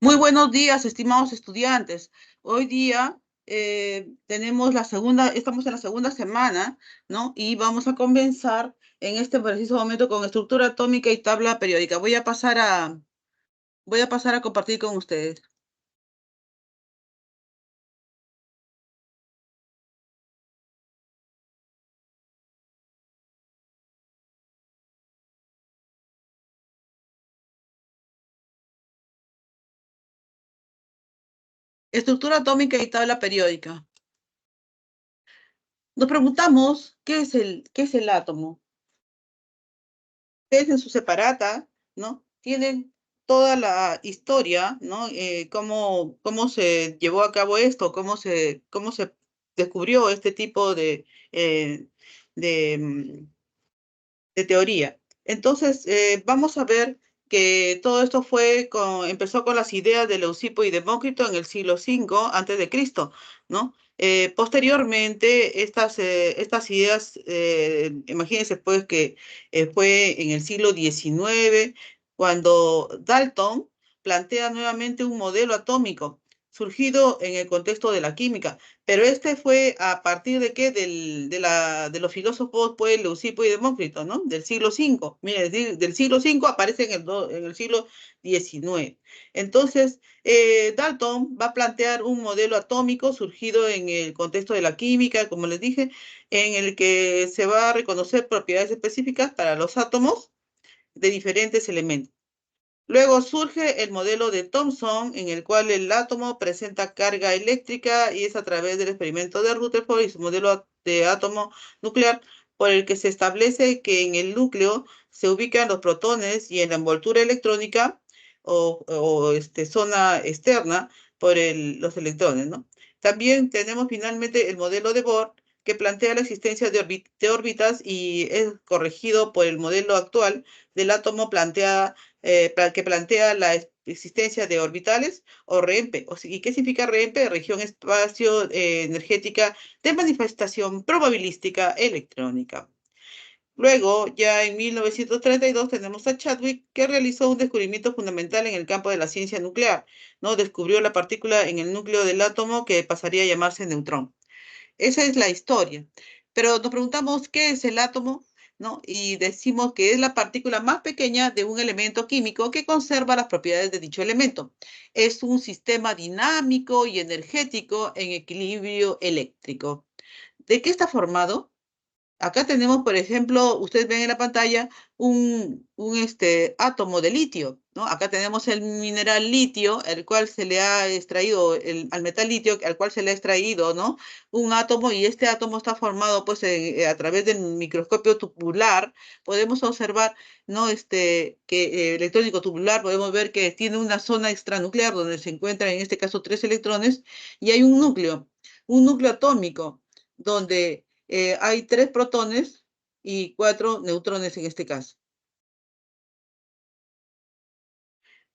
Muy buenos días, estimados estudiantes. Hoy día tenemos estamos en la segunda semana, ¿no? Y vamos a comenzar en este preciso momento con estructura atómica y tabla periódica. Voy a pasar a compartir con ustedes. Estructura atómica y tabla periódica. Nos preguntamos, qué es el átomo? Ustedes en su separata, ¿no? Tienen toda la historia, ¿no? Cómo se llevó a cabo esto, cómo se descubrió este tipo de, mm, de teoría. Entonces, vamos a ver que todo esto empezó con las ideas de Leucipo y Demócrito en el siglo V antes de Cristo, ¿no? Posteriormente, estas ideas, imagínense pues que fue en el siglo XIX cuando Dalton plantea nuevamente un modelo atómico surgido en el contexto de la química. Pero este fue a partir de qué, de los filósofos, pues, Leucipo y Demócrito, ¿no? Del siglo V. Mire, del siglo V aparece en el siglo XIX. Entonces, Dalton va a plantear un modelo atómico surgido en el contexto de la química, como les dije, en el que se va a reconocer propiedades específicas para los átomos de diferentes elementos. Luego surge el modelo de Thomson, en el cual el átomo presenta carga eléctrica y es a través del experimento de Rutherford y su modelo de átomo nuclear por el que se establece que en el núcleo se ubican los protones y en la envoltura electrónica zona externa los electrones, ¿no? También tenemos finalmente el modelo de Bohr, que plantea la existencia de órbitas y es corregido por el modelo actual del átomo que plantea la existencia de orbitales o REMPE. ¿Y qué significa REMPE? Región espacio energética de manifestación probabilística electrónica. Luego, ya en 1932 tenemos a Chadwick, que realizó un descubrimiento fundamental en el campo de la ciencia nuclear, ¿no? Descubrió la partícula en el núcleo del átomo que pasaría a llamarse neutrón. Esa es la historia. Pero nos preguntamos qué es el átomo, ¿no? Y decimos que es la partícula más pequeña de un elemento químico que conserva las propiedades de dicho elemento. Es un sistema dinámico y energético en equilibrio eléctrico. ¿De qué está formado? Acá tenemos, por ejemplo, ustedes ven en la pantalla un átomo de litio, ¿no? Acá tenemos el mineral litio, el cual se le ha extraído, al metal litio, al cual se le ha extraído, ¿no? Un átomo, y este átomo está formado, pues, a través del microscopio tubular. Podemos observar, ¿no? Electrónico tubular, podemos ver que tiene una zona extranuclear donde se encuentran, en este caso, 3 electrones, y hay un núcleo atómico, donde hay 3 protones y 4 neutrones en este caso.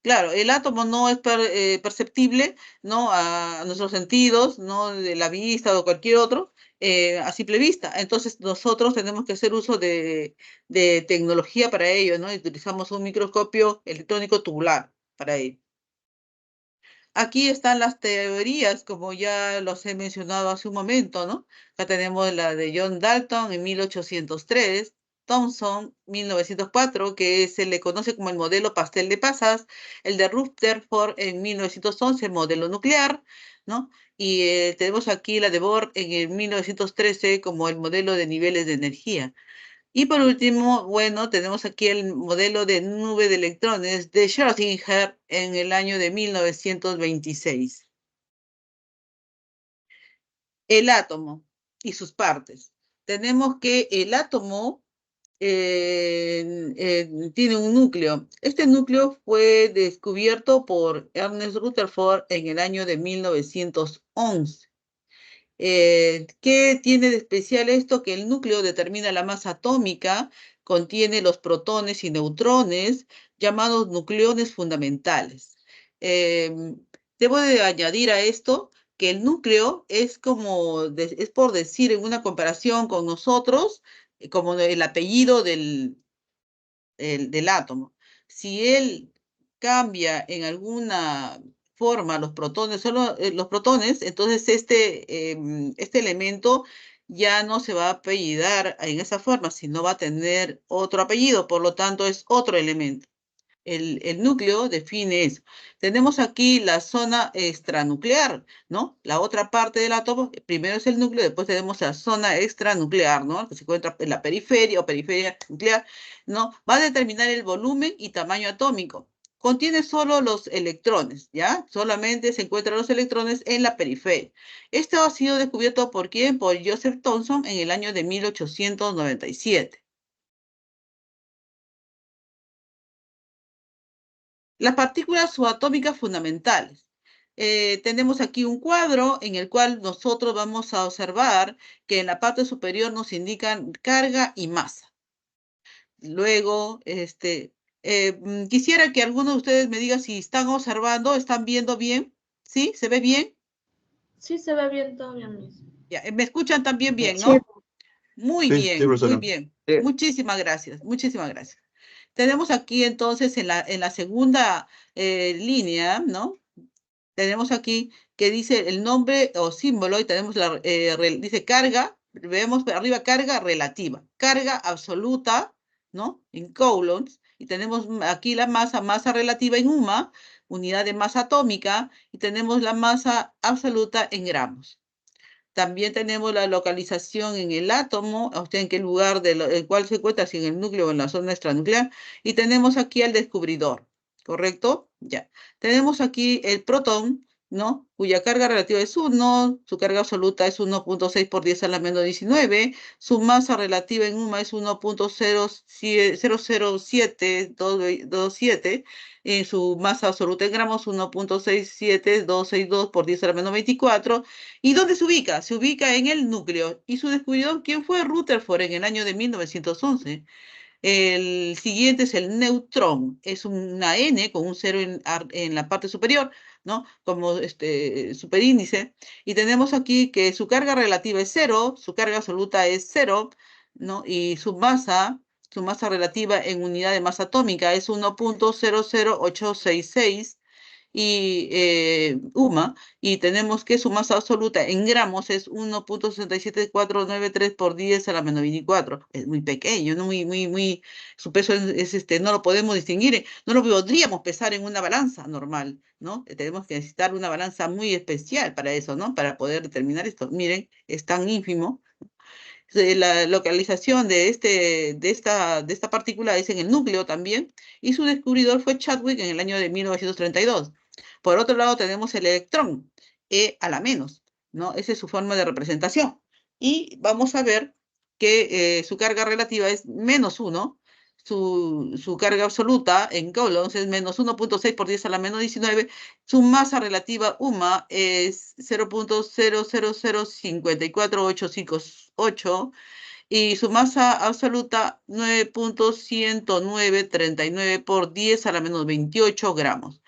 Claro, el átomo no es perceptible, ¿no? A nuestros sentidos, ¿no? De la vista o cualquier otro, a simple vista. Entonces, nosotros tenemos que hacer uso de tecnología para ello, ¿no? Y utilizamos un microscopio electrónico tubular para ello. Aquí están las teorías, como ya los he mencionado hace un momento, ¿no? Acá tenemos la de John Dalton en 1803, Thomson 1904, que se le conoce como el modelo pastel de pasas, el de Rutherford en 1911, el modelo nuclear, ¿no? Y tenemos aquí la de Bohr en el 1913 como el modelo de niveles de energía. Y por último, bueno, tenemos aquí el modelo de nube de electrones de Schrödinger en el año de 1926. El átomo y sus partes. Tenemos que el átomo tiene un núcleo. Este núcleo fue descubierto por Ernest Rutherford en el año de 1911. ¿Qué tiene de especial esto? Que el núcleo determina la masa atómica, contiene los protones y neutrones, llamados nucleones fundamentales. Em, Debo de añadir a esto que el núcleo es por decir en una comparación con nosotros, como el apellido del átomo. Si él cambia en alguna forma los protones, solo los protones, entonces este elemento ya no se va a apellidar en esa forma, sino va a tener otro apellido, por lo tanto es otro elemento. El núcleo define eso. Tenemos aquí la zona extranuclear, ¿no? La otra parte del átomo, primero es el núcleo, después tenemos la zona extranuclear, ¿no? Que se encuentra en la periferia o periferia nuclear, ¿no? Va a determinar el volumen y tamaño atómico. Contiene solo los electrones, ¿ya? Solamente se encuentran los electrones en la periferia. Esto ha sido descubierto ¿por quién? Por Joseph Thomson en el año de 1897. Las partículas subatómicas fundamentales. Tenemos aquí un cuadro en el cual nosotros vamos a observar que en la parte superior nos indican carga y masa. Luego, quisiera que alguno de ustedes me diga si están observando, están viendo bien, ¿sí? ¿Se ve bien? Sí, se ve bien todo bien, Miss. Ya, me escuchan también bien, Sí, ¿no? Muy sí, bien, muy profesora. bien. Sí. Muchísimas gracias, muchísimas gracias. Tenemos aquí entonces en la segunda línea, ¿no? Tenemos aquí que dice el nombre o símbolo y tenemos dice carga, vemos arriba carga relativa, carga absoluta, ¿no? En coulombs, y tenemos aquí la masa relativa en unidad de masa atómica, y tenemos la masa absoluta en gramos. También tenemos la localización en el átomo, o sea, en qué lugar el cual se encuentra, si en el núcleo o en la zona extranuclear. Y tenemos aquí al descubridor, ¿correcto? Ya. Tenemos aquí el protón, ¿no? Cuya carga relativa es 1, su carga absoluta es 1.6 por 10 a la menos 19, su masa relativa en es 1.00727, su masa absoluta en gramos 1.67262 por 10 a la menos 24. ¿Y dónde se ubica? Se ubica en el núcleo. ¿Y su descubridor quién fue? Rutherford en el año de 1911. El siguiente es el neutrón. Es una N con un cero en la parte superior, ¿no? Como superíndice. Y tenemos aquí que su carga relativa es 0, su carga absoluta es 0, ¿no? Y su masa relativa en unidad de masa atómica es 1.00866 y y tenemos que su masa absoluta en gramos es 1.67493 por 10 a la menos 24. Es muy pequeño, ¿no? Su peso no lo podemos distinguir, no lo podríamos pesar en una balanza normal, ¿no? Tenemos que necesitar una balanza muy especial para eso, ¿no? Para poder determinar esto. Miren, es tan ínfimo. La localización de esta partícula es en el núcleo también, y su descubridor fue Chadwick en el año de 1932. Por otro lado tenemos el electrón, E a la menos, ¿no? Esa es su forma de representación. Y vamos a ver que su carga relativa es menos 1, su carga absoluta en coulombs es menos 1.6 por 10 a la menos 19, su masa relativa es 0.00054858 y su masa absoluta 9.10939 por 10 a la menos 28 gramos.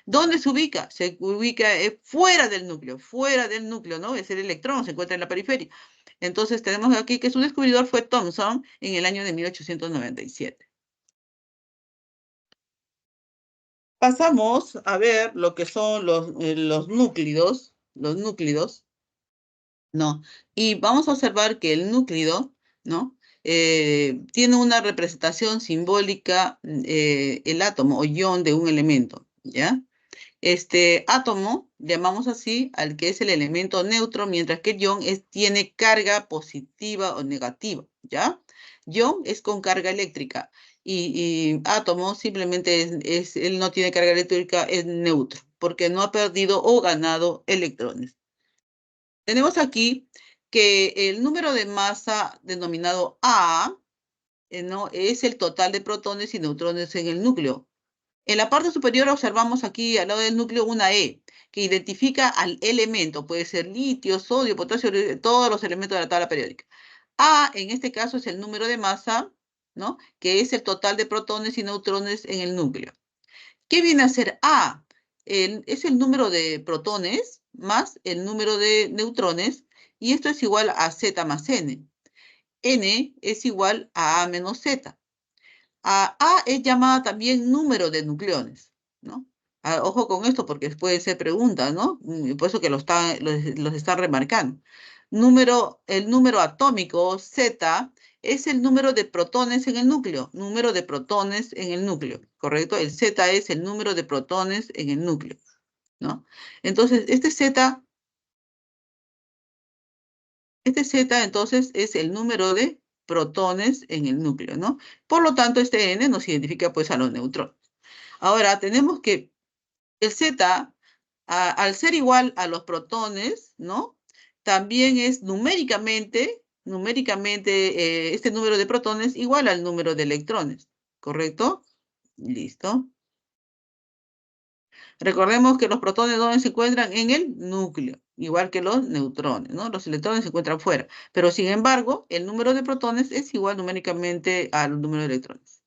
¿Dónde se ubica? Se ubica fuera del núcleo, ¿no? Es el electrón, se encuentra en la periferia. Entonces tenemos aquí que su descubridor fue Thomson en el año de 1897. Pasamos a ver lo que son los núclidos, ¿no? Y vamos a observar que el núclido, ¿no? Tiene una representación simbólica, el átomo o ion de un elemento, ¿ya? Este átomo, llamamos así al que es el elemento neutro, mientras que el ion tiene carga positiva o negativa, ¿ya? Ion es con carga eléctrica y átomo simplemente él no tiene carga eléctrica, es neutro, porque no ha perdido o ganado electrones. Tenemos aquí que el número de masa denominado A, ¿no? Es el total de protones y neutrones en el núcleo. En la parte superior observamos aquí al lado del núcleo una E, que identifica al elemento, puede ser litio, sodio, potasio, todos los elementos de la tabla periódica. A, en este caso, es el número de masa, ¿no? Que es el total de protones y neutrones en el núcleo. ¿Qué viene a ser A? Es el número de protones más el número de neutrones, y esto es igual a Z más N. N es igual a A menos Z. A es llamada también número de nucleones, ¿no? Ojo con esto porque pueden ser preguntas, ¿no? Por eso que los están remarcando. El número atómico Z es el número de protones en el núcleo, número de protones en el núcleo, ¿correcto? El Z es el número de protones en el núcleo, ¿no? Entonces, este Z entonces es el número de protones en el núcleo, ¿no? Por lo tanto, este N nos identifica pues a los neutrones. Ahora, tenemos que el Z, al ser igual a los protones, ¿no? También es numéricamente, este número de protones igual al número de electrones, ¿correcto? Listo. Recordemos que los protones ¿dónde se encuentran? En el núcleo, igual que los neutrones, ¿no? Los electrones se encuentran fuera. Pero sin embargo, el número de protones es igual numéricamente al número de electrones.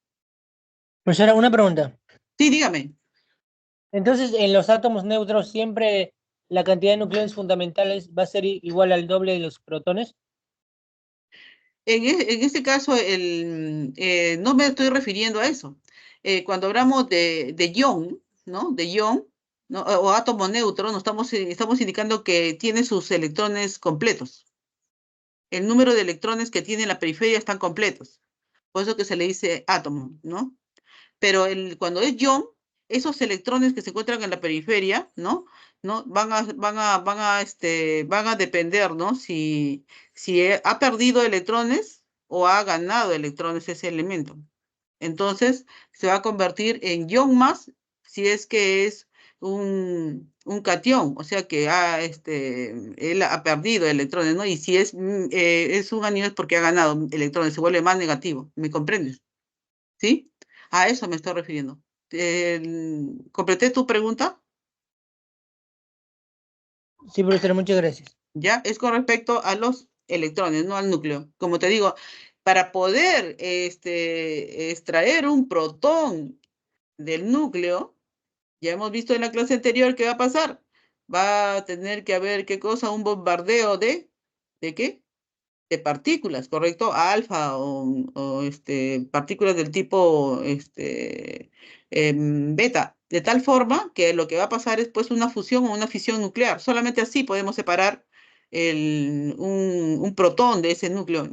Profesora, una pregunta. Sí, dígame. Entonces, en los átomos neutros siempre la cantidad de nucleones fundamentales va a ser igual al doble de los protones. En este caso, no me estoy refiriendo a eso. Cuando hablamos de ion, ¿no? De ion, ¿no? O átomo neutro, estamos indicando que tiene sus electrones completos. El número de electrones que tiene en la periferia están completos. Por eso que se le dice átomo, ¿no? Pero cuando es ion, esos electrones que se encuentran en la periferia, ¿no? ¿No? Van a depender, ¿no? Si ha perdido electrones o ha ganado electrones ese elemento. Entonces, se va a convertir en ion más si es que es un catión, o sea que él ha perdido electrones, ¿no? Y si es un anillo es porque ha ganado electrones, se vuelve más negativo, ¿me comprendes? ¿Sí? A eso me estoy refiriendo. ¿Completé tu pregunta? Sí, profesora, muchas gracias. Ya, es con respecto a los electrones, no al núcleo. Como te digo, para poder extraer un protón del núcleo, ya hemos visto en la clase anterior qué va a pasar. Va a tener que haber, ¿qué cosa? Un bombardeo ¿de qué? De partículas, ¿correcto? Alfa o partículas del tipo beta, de tal forma que lo que va a pasar es pues una fusión o una fisión nuclear. Solamente así podemos separar un protón de ese núcleo.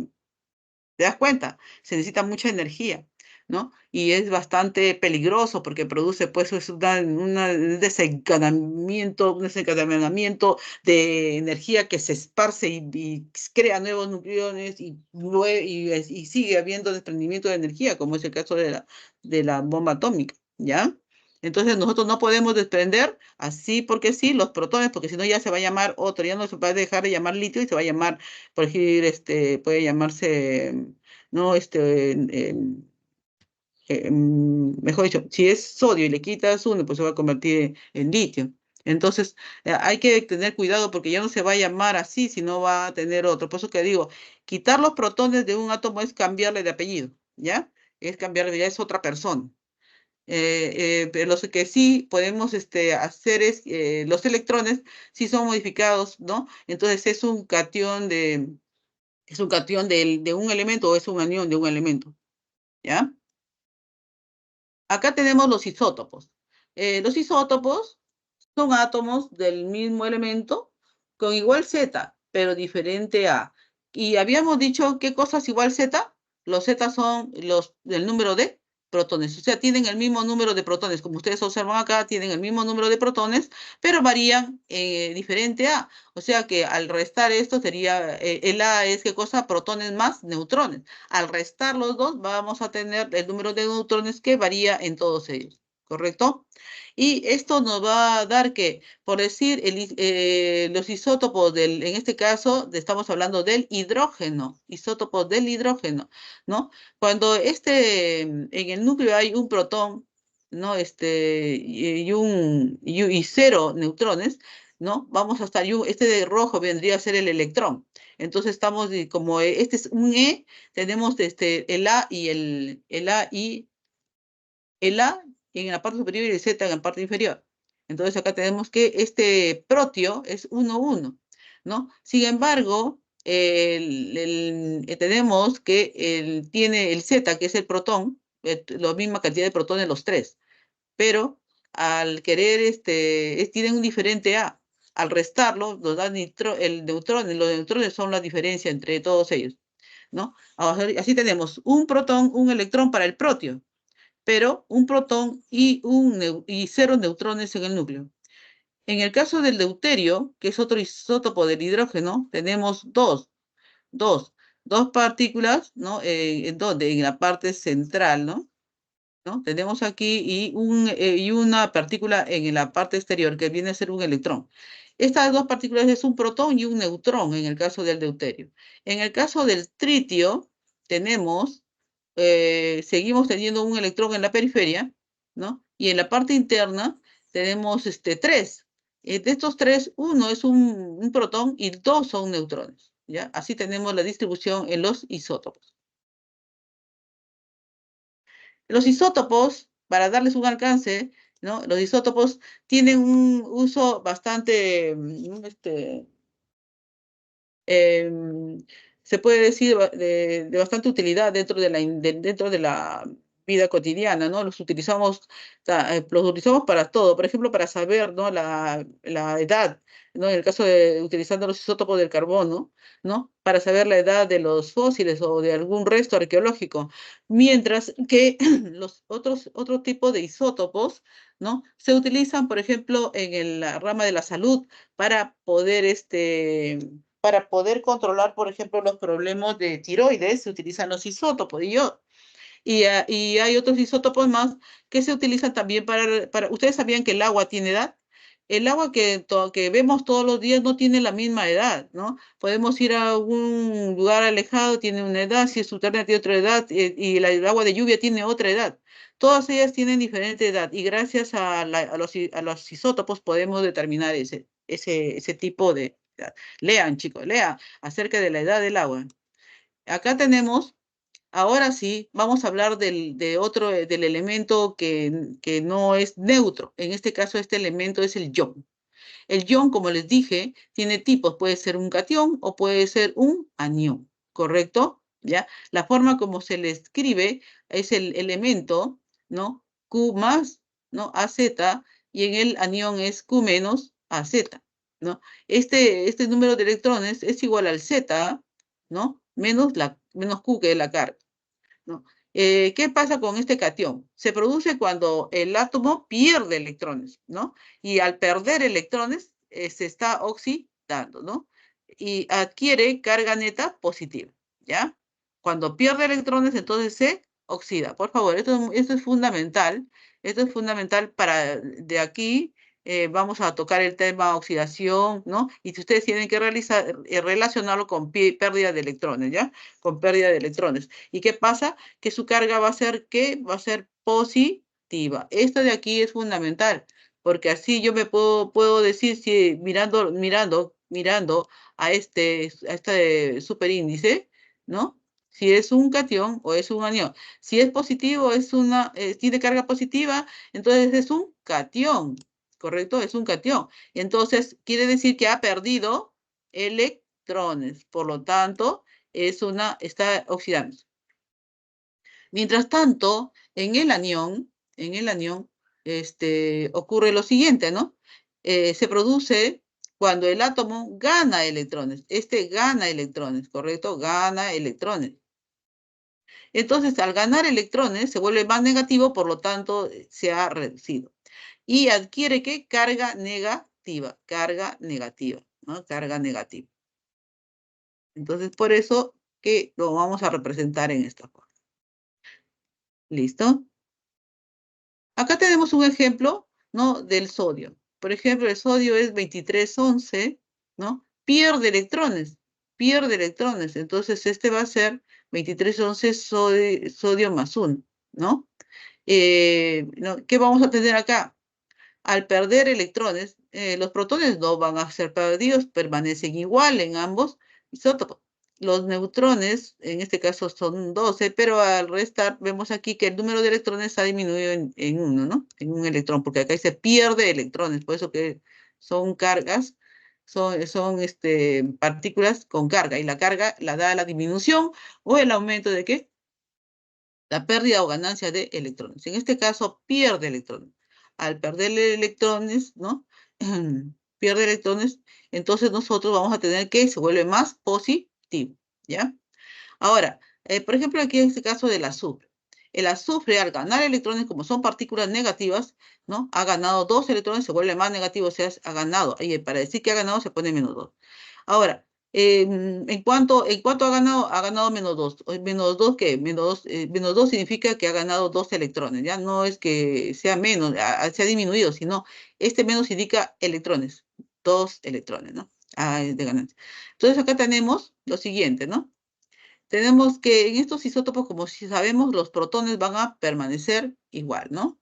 ¿Te das cuenta? Se necesita mucha energía, ¿no? Y es bastante peligroso porque produce, pues, es un desencadenamiento de energía que se esparce y crea nuevos nucleones y sigue habiendo desprendimiento de energía, como es el caso de la bomba atómica, ¿ya? Entonces nosotros no podemos desprender así porque sí los protones, porque si no ya se va a llamar otro, ya no se va a dejar de llamar litio y se va a llamar, por ejemplo, puede llamarse, no, mejor dicho, si es sodio y le quitas uno, pues se va a convertir en litio. Entonces, hay que tener cuidado porque ya no se va a llamar así, sino va a tener otro. Por eso que digo, quitar los protones de un átomo es cambiarle de apellido, ¿ya? Es cambiarle, ya es otra persona. Pero lo que sí podemos hacer es, los electrones sí son modificados, ¿no? Entonces es un catión de un elemento o es un anión de un elemento, ¿ya? Acá tenemos los isótopos. Los isótopos son átomos del mismo elemento con igual Z, pero diferente A. Y habíamos dicho qué cosas igual Z. Los Z son los del número de protones. O sea, tienen el mismo número de protones. Como ustedes observan acá, tienen el mismo número de protones, pero varían diferente A. O sea que al restar esto sería, el A es qué cosa, protones más neutrones. Al restar los dos, vamos a tener el número de neutrones que varía en todos ellos. ¿Correcto? Y esto nos va a dar que, por decir, los isótopos en este caso, estamos hablando del hidrógeno, isótopos del hidrógeno, ¿no? Cuando en el núcleo hay un protón, ¿no? Y cero neutrones, ¿no? Vamos a estar, este de rojo vendría a ser el electrón. Entonces estamos, como este es un E, tenemos el A y el A en la parte superior y el Z en la parte inferior. Entonces acá tenemos que este protio es 1,1, ¿no? Sin embargo, tenemos que tiene el Z, que es el protón, la misma cantidad de protones los tres, pero al querer, tienen un diferente A. Al restarlo, nos da el neutrón, los neutrones son la diferencia entre todos ellos, ¿no? Así tenemos un protón, un electrón para el protio, pero un protón y 0 neutrones en el núcleo. En el caso del deuterio, que es otro isótopo del hidrógeno, tenemos dos partículas, ¿no? ¿En dónde? En la parte central, ¿no? Tenemos aquí y una partícula en la parte exterior, que viene a ser un electrón. Estas dos partículas es un protón y un neutrón en el caso del deuterio. En el caso del tritio, seguimos teniendo un electrón en la periferia, ¿no? Y en la parte interna tenemos tres. De estos tres, uno es un protón y dos son neutrones, ¿ya? Así tenemos la distribución en los isótopos. Los isótopos, para darles un alcance, ¿no? Los isótopos tienen un uso bastante, se puede decir, de bastante utilidad dentro de la vida cotidiana, ¿no? Los utilizamos para todo, por ejemplo, para saber, ¿no? la edad, ¿no? En el caso de utilizando los isótopos del carbono, ¿no? Para saber la edad de los fósiles o de algún resto arqueológico, mientras que otro tipo de isótopos, ¿no? Se utilizan, por ejemplo, en la rama de la salud para poder controlar, por ejemplo, los problemas de tiroides, se utilizan los isótopos de yodo. Y hay otros isótopos más que se utilizan también ¿Ustedes sabían que el agua tiene edad? El agua que vemos todos los días no tiene la misma edad, ¿no? Podemos ir a un lugar alejado, tiene una edad, si es subterránea tiene otra edad, y el agua de lluvia tiene otra edad. Todas ellas tienen diferente edad, y gracias a los isótopos podemos determinar ese tipo de edad. Lean, chicos, lean acerca de la edad del agua. Acá tenemos. Ahora sí, vamos a hablar del elemento que no es neutro. En este caso, este elemento es el ion. El ion, como les dije, tiene tipos. Puede ser un catión o puede ser un anión, ¿correcto? ¿Ya? La forma como se le escribe es el elemento, ¿no? Q más, ¿no? AZ, y en el anión es Q menos AZ, ¿no? Este número de electrones es igual al Z, ¿no? Menos Q, que es la carga, ¿no? ¿Qué pasa con este catión? Se produce cuando el átomo pierde electrones, ¿no? Y al perder electrones, se está oxidando, ¿no? Y adquiere carga neta positiva, ¿ya? Cuando pierde electrones, entonces se oxida. Por favor, esto es fundamental. Esto es fundamental de aquí. Vamos a tocar el tema oxidación, ¿no? Y si ustedes tienen que relacionarlo con pérdida de electrones, ¿ya? Con pérdida de electrones. ¿Y qué pasa? Que su carga va a ser, ¿qué? Va a ser positiva. Esto de aquí es fundamental, porque así yo me puedo decir, si mirando a este superíndice, ¿no? Si es un catión o es un anión. Si es positivo, tiene carga positiva, entonces es un catión, ¿correcto? Es un catión. Entonces, quiere decir que ha perdido electrones. Por lo tanto, está oxidando. Mientras tanto, en el anión, ocurre lo siguiente, ¿no? Se produce cuando el átomo gana electrones. Gana electrones, ¿correcto? Gana electrones. Entonces, al ganar electrones, se vuelve más negativo, por lo tanto, se ha reducido. Y adquiere, ¿qué? Carga negativa, ¿no? Carga negativa. Entonces, por eso que lo vamos a representar en esta forma. ¿Listo? Acá tenemos un ejemplo, ¿no? Del sodio. Por ejemplo, el sodio es 2311, ¿no? Pierde electrones. Entonces, va a ser 2311 sodio más 1, ¿no? ¿Qué vamos a tener acá? Al perder electrones, los protones no van a ser perdidos, permanecen igual en ambos isótopos. Los neutrones, en este caso son 12, pero al restar vemos aquí que el número de electrones ha disminuido en 1, ¿no? En un electrón, porque acá se pierde electrones, por eso que son cargas, son partículas con carga, y la carga la da la disminución o el aumento de ¿qué? La pérdida o ganancia de electrones. En este caso, pierde electrones. al perderle electrones, ¿no? Pierde electrones, entonces nosotros vamos a tener que se vuelve más positivo, ¿ya? Ahora, por ejemplo, aquí en este caso del azufre. El azufre, al ganar electrones, como son partículas negativas, ¿no? Ha ganado 2 electrones, se vuelve más negativo, o sea, ha ganado. Y para decir que ha ganado se pone -2. Ahora, en cuanto ha ganado -2. ¿Menos 2 qué? Menos dos significa que ha ganado 2 electrones, ¿ya? No es que sea menos, se ha disminuido, sino este menos indica electrones, 2 electrones, ¿no? De ganancia. Entonces acá tenemos lo siguiente, ¿no? Tenemos que en estos isótopos, como si sabemos, los protones van a permanecer igual, ¿no?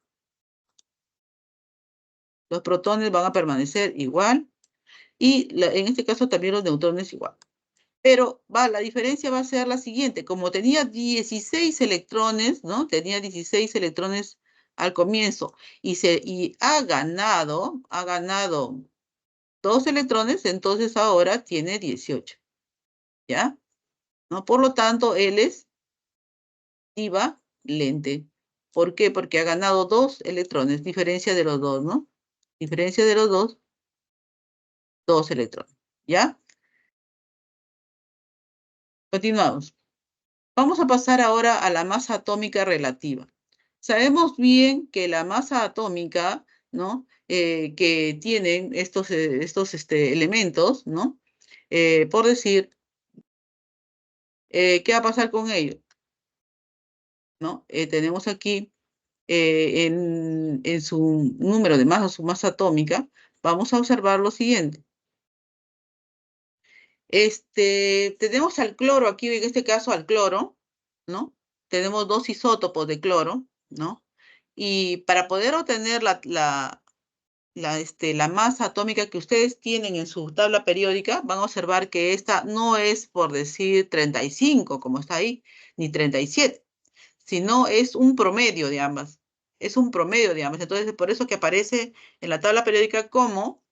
Los protones van a permanecer igual y en este caso también los neutrones igual. Pero la diferencia va a ser la siguiente. Como tenía 16 electrones, ¿no? Tenía 16 electrones al comienzo y ha ganado 2 electrones, entonces ahora tiene 18, ¿ya? ¿No? Por lo tanto, él es lente. ¿Por qué? Porque ha ganado 2 electrones, diferencia de los dos, ¿no? Diferencia de los dos, 2 electrones, ¿ya? Continuamos. Vamos a pasar ahora a la masa atómica relativa. Sabemos bien que la masa atómica, ¿no? Que tienen estos elementos, ¿no? Por decir, ¿qué va a pasar con ellos? ¿No? Tenemos aquí en su número de masa, su masa atómica, vamos a observar lo siguiente. Tenemos al cloro aquí, en este caso al cloro, ¿no? Tenemos 2 isótopos de cloro, ¿no? Y para poder obtener la masa atómica que ustedes tienen en su tabla periódica, van a observar que esta no es por decir 35, como está ahí, ni 37, sino es un promedio de ambas. Es un promedio de ambas. Entonces, es por eso que aparece en la tabla periódica como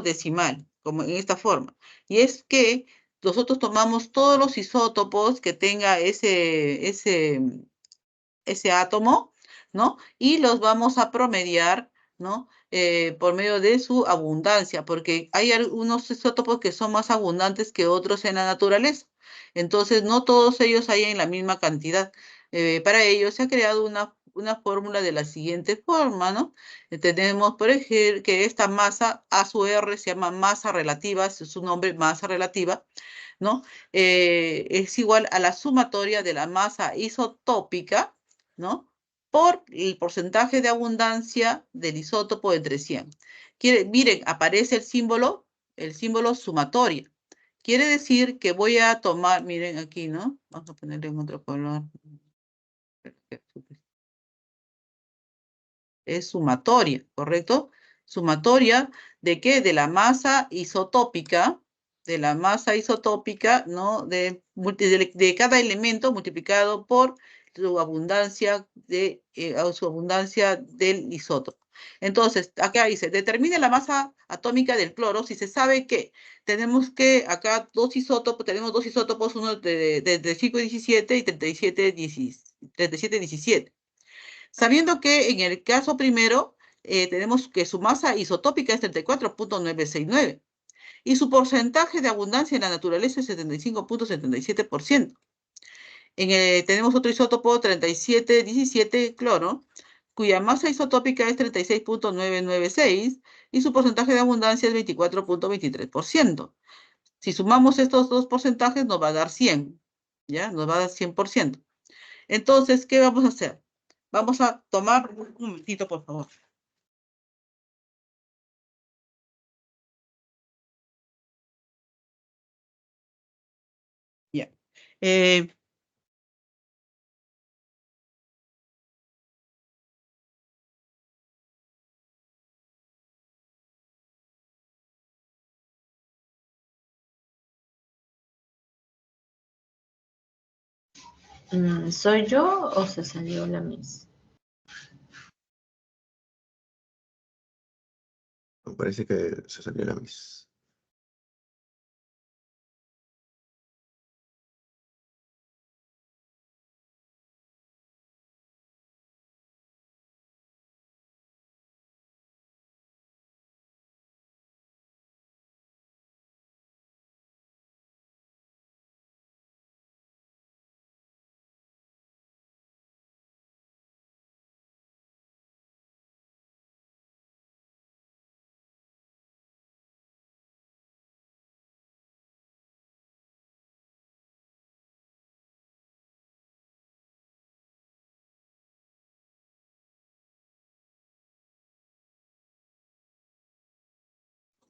decimal, como en esta forma. Y es que nosotros tomamos todos los isótopos que tenga ese átomo, ¿no? Y los vamos a promediar, ¿no? Por medio de su abundancia, porque hay algunos isótopos que son más abundantes que otros en la naturaleza. Entonces, no todos ellos hay en la misma cantidad. Para ello se ha creado una fórmula de la siguiente forma, ¿no? Tenemos, por ejemplo, que esta masa A su R se llama masa relativa, es su nombre, masa relativa, ¿no? Es igual a la sumatoria de la masa isotópica, ¿no? Por el porcentaje de abundancia del isótopo entre 100. Miren, aparece el símbolo sumatoria. Quiere decir que voy a tomar, miren aquí, ¿no? Vamos a ponerle en otro color. Es sumatoria, ¿correcto? Sumatoria ¿de qué? De la masa isotópica, ¿no? De cada elemento multiplicado por su abundancia su abundancia del isótopo. Entonces, acá dice, determine la masa atómica del cloro si se sabe que tenemos que acá tenemos dos isótopos, uno de 3517 y 3717. Sabiendo que en el caso primero tenemos que su masa isotópica es 34,969 y su porcentaje de abundancia en la naturaleza es 75,77%. Tenemos otro isótopo 3717 cloro, cuya masa isotópica es 36,996 y su porcentaje de abundancia es 24,23%. Si sumamos estos dos porcentajes nos va a dar 100, ¿ya? Nos va a dar 100%. Entonces, ¿qué vamos a hacer? Vamos a tomar un momentito, por favor. Ya. ¿Soy yo o se salió la Miss? Me parece que se salió la Miss.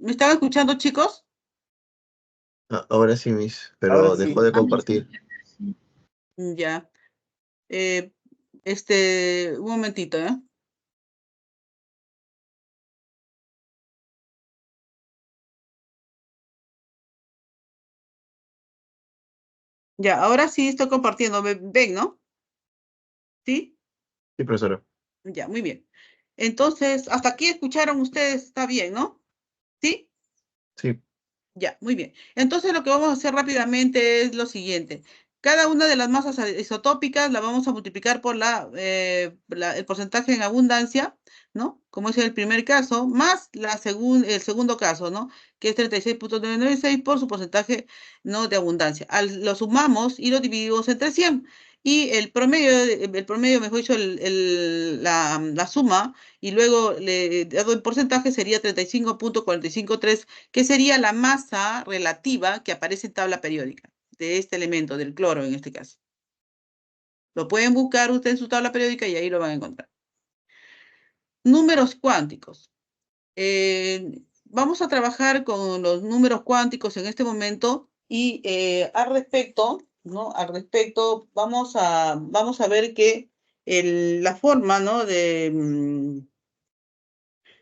¿Me están escuchando, chicos? Ah, ahora sí, Miss, Ahora pero sí. dejó de compartir. Ya. Eh, un momentito, ¿eh? Ya, ahora sí estoy compartiendo. Ven, ¿no? ¿Sí? Sí, profesora. Ya, muy bien. Entonces, hasta aquí escucharon ustedes, está bien, ¿no? ¿Sí? Sí, Ya, muy bien. Entonces lo que vamos a hacer rápidamente es lo siguiente. Cada una de las masas isotópicas la vamos a multiplicar por el porcentaje en abundancia, ¿no? Como es el primer caso, más el segundo caso, ¿no? Que es 36,996 por su porcentaje, ¿no? De abundancia. Lo sumamos y lo dividimos entre 100. Y el promedio, mejor dicho, la suma, y luego le dado el porcentaje sería 35,453, que sería la masa relativa que aparece en tabla periódica de este elemento, del cloro en este caso. Lo pueden buscar ustedes en su tabla periódica y ahí lo van a encontrar. Números cuánticos. Vamos a trabajar con los números cuánticos en este momento y al respecto, ¿no? Al respecto, vamos a ver que la forma, ¿no?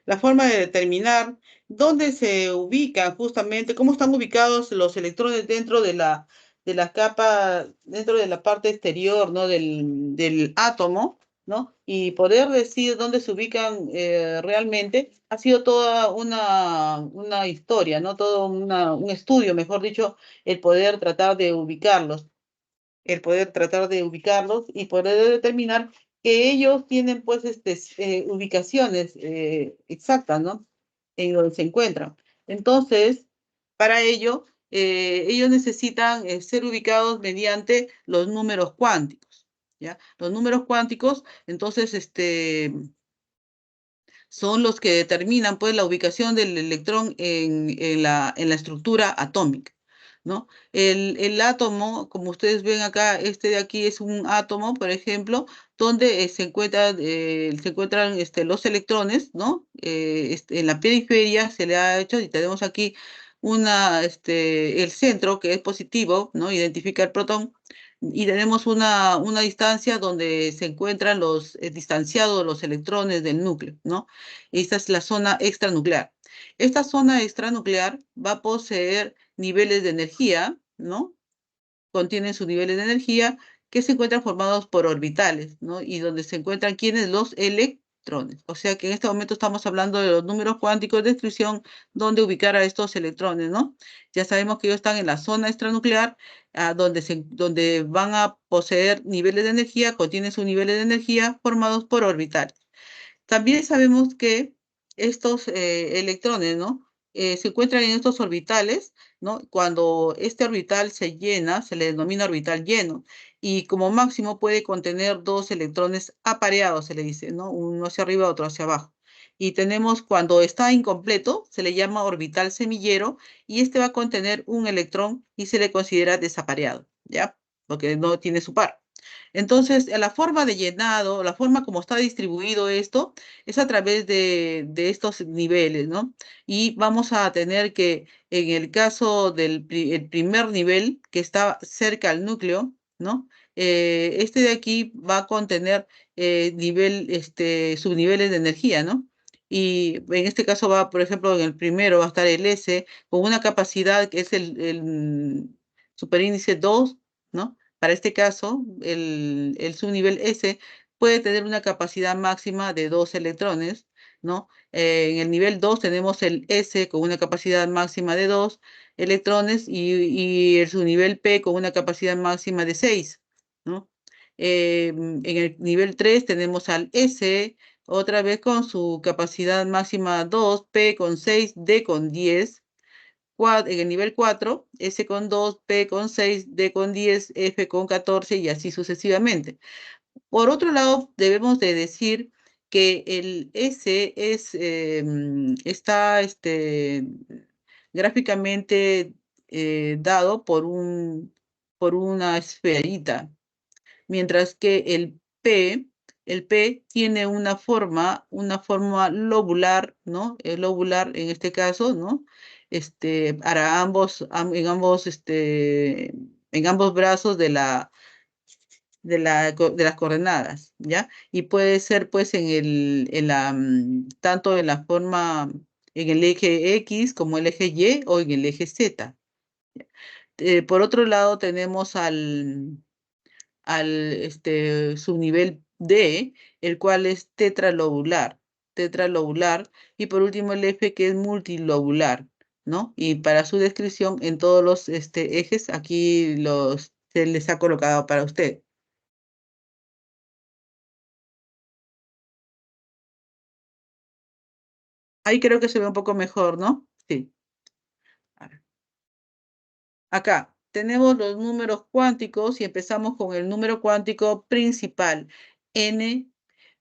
La forma de determinar dónde se ubican justamente, cómo están ubicados los electrones dentro de la capa, dentro de la parte exterior, ¿no? del átomo, ¿no? Y poder decir dónde se ubican realmente ha sido toda una historia, ¿no? Todo un estudio, mejor dicho, el poder tratar de ubicarlos, y poder determinar que ellos tienen pues ubicaciones exactas, ¿no? En donde se encuentran. Entonces, para ello, ellos necesitan ser ubicados mediante los números cuánticos, ¿ya? Los números cuánticos, entonces, son los que determinan pues la ubicación del electrón en la estructura atómica, ¿no? El átomo, como ustedes ven acá, este de aquí es un átomo, por ejemplo, donde se encuentran los electrones, ¿no? En la periferia se le ha hecho, y tenemos aquí el centro que es positivo, ¿no? Identifica el protón, y tenemos una distancia donde se encuentran los distanciados los electrones del núcleo, ¿no? Esta es la zona extranuclear. Esta zona extranuclear va a poseer niveles de energía, ¿no? Contienen sus niveles de energía que se encuentran formados por orbitales, ¿no? Y donde se encuentran quienes los electrones. O sea que en este momento estamos hablando de los números cuánticos de descripción donde ubicar a estos electrones, ¿no? Ya sabemos que ellos están en la zona extranuclear, donde van a poseer niveles de energía, contienen sus niveles de energía formados por orbitales. También sabemos que estos electrones, ¿no? Se encuentran en estos orbitales, ¿no? Cuando este orbital se llena, se le denomina orbital lleno, y como máximo puede contener dos electrones apareados, se le dice, ¿no? Uno hacia arriba, otro hacia abajo. Y tenemos, cuando está incompleto, se le llama orbital semillero, y este va a contener un electrón y se le considera desapareado, ¿ya? Porque no tiene su par. Entonces, la forma de llenado, la forma como está distribuido esto, es a través de estos niveles, ¿no? Y vamos a tener que, en el caso del el primer nivel, que está cerca al núcleo, ¿no? Este de aquí va a contener subniveles de energía, ¿no? Y en este caso va, por ejemplo, en el primero va a estar el S con una capacidad que es el superíndice 2, ¿no? Para este caso, el subnivel S puede tener una capacidad máxima de 2 electrones, ¿no? En el nivel 2 tenemos el S con una capacidad máxima de 2 electrones y el subnivel P con una capacidad máxima de 6, ¿no? En el nivel 3 tenemos al S otra vez con su capacidad máxima 2, P con 6, D con 10. En el nivel 4, S con 2, P con 6, D con 10, F con 14 y así sucesivamente. Por otro lado, debemos de decir que el S está gráficamente dado por una esferita, mientras que el P El P tiene una forma lobular, ¿no? Lobular en este caso, ¿no? Para en ambos brazos de las coordenadas, ¿ya? Y puede ser, pues, tanto en la forma, en el eje X como el eje Y o en el eje Z. Por otro lado, tenemos al subnivel D, el cual es tetralobular, y por último el F, que es multilobular, ¿no? Y para su descripción en todos los ejes, aquí se les ha colocado para usted. Ahí creo que se ve un poco mejor, ¿no? Sí. A ver. Acá tenemos los números cuánticos y empezamos con el número cuántico principal, N,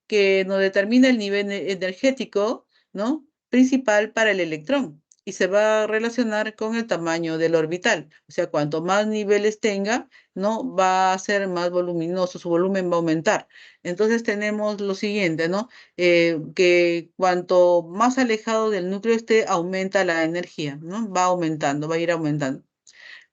que nos determina el nivel energético, ¿no? Principal para el electrón y se va a relacionar con el tamaño del orbital. O sea, cuanto más niveles tenga, ¿no? Va a ser más voluminoso, su volumen va a aumentar. Entonces tenemos lo siguiente, ¿no? Que cuanto más alejado del núcleo esté, aumenta la energía, ¿no? Va aumentando, va a ir aumentando.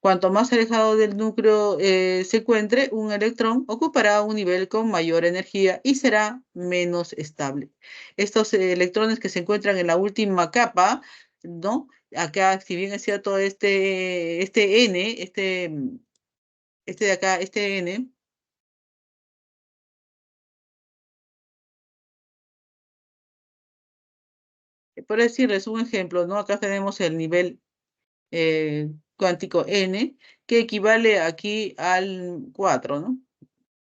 Cuanto más alejado del núcleo se encuentre, un electrón ocupará un nivel con mayor energía y será menos estable. Estos electrones que se encuentran en la última capa, ¿no? Acá, si bien es cierto, este N, de acá, este N, por decirles un ejemplo, ¿no? Acá tenemos el nivel cuántico N, que equivale aquí al 4, ¿no?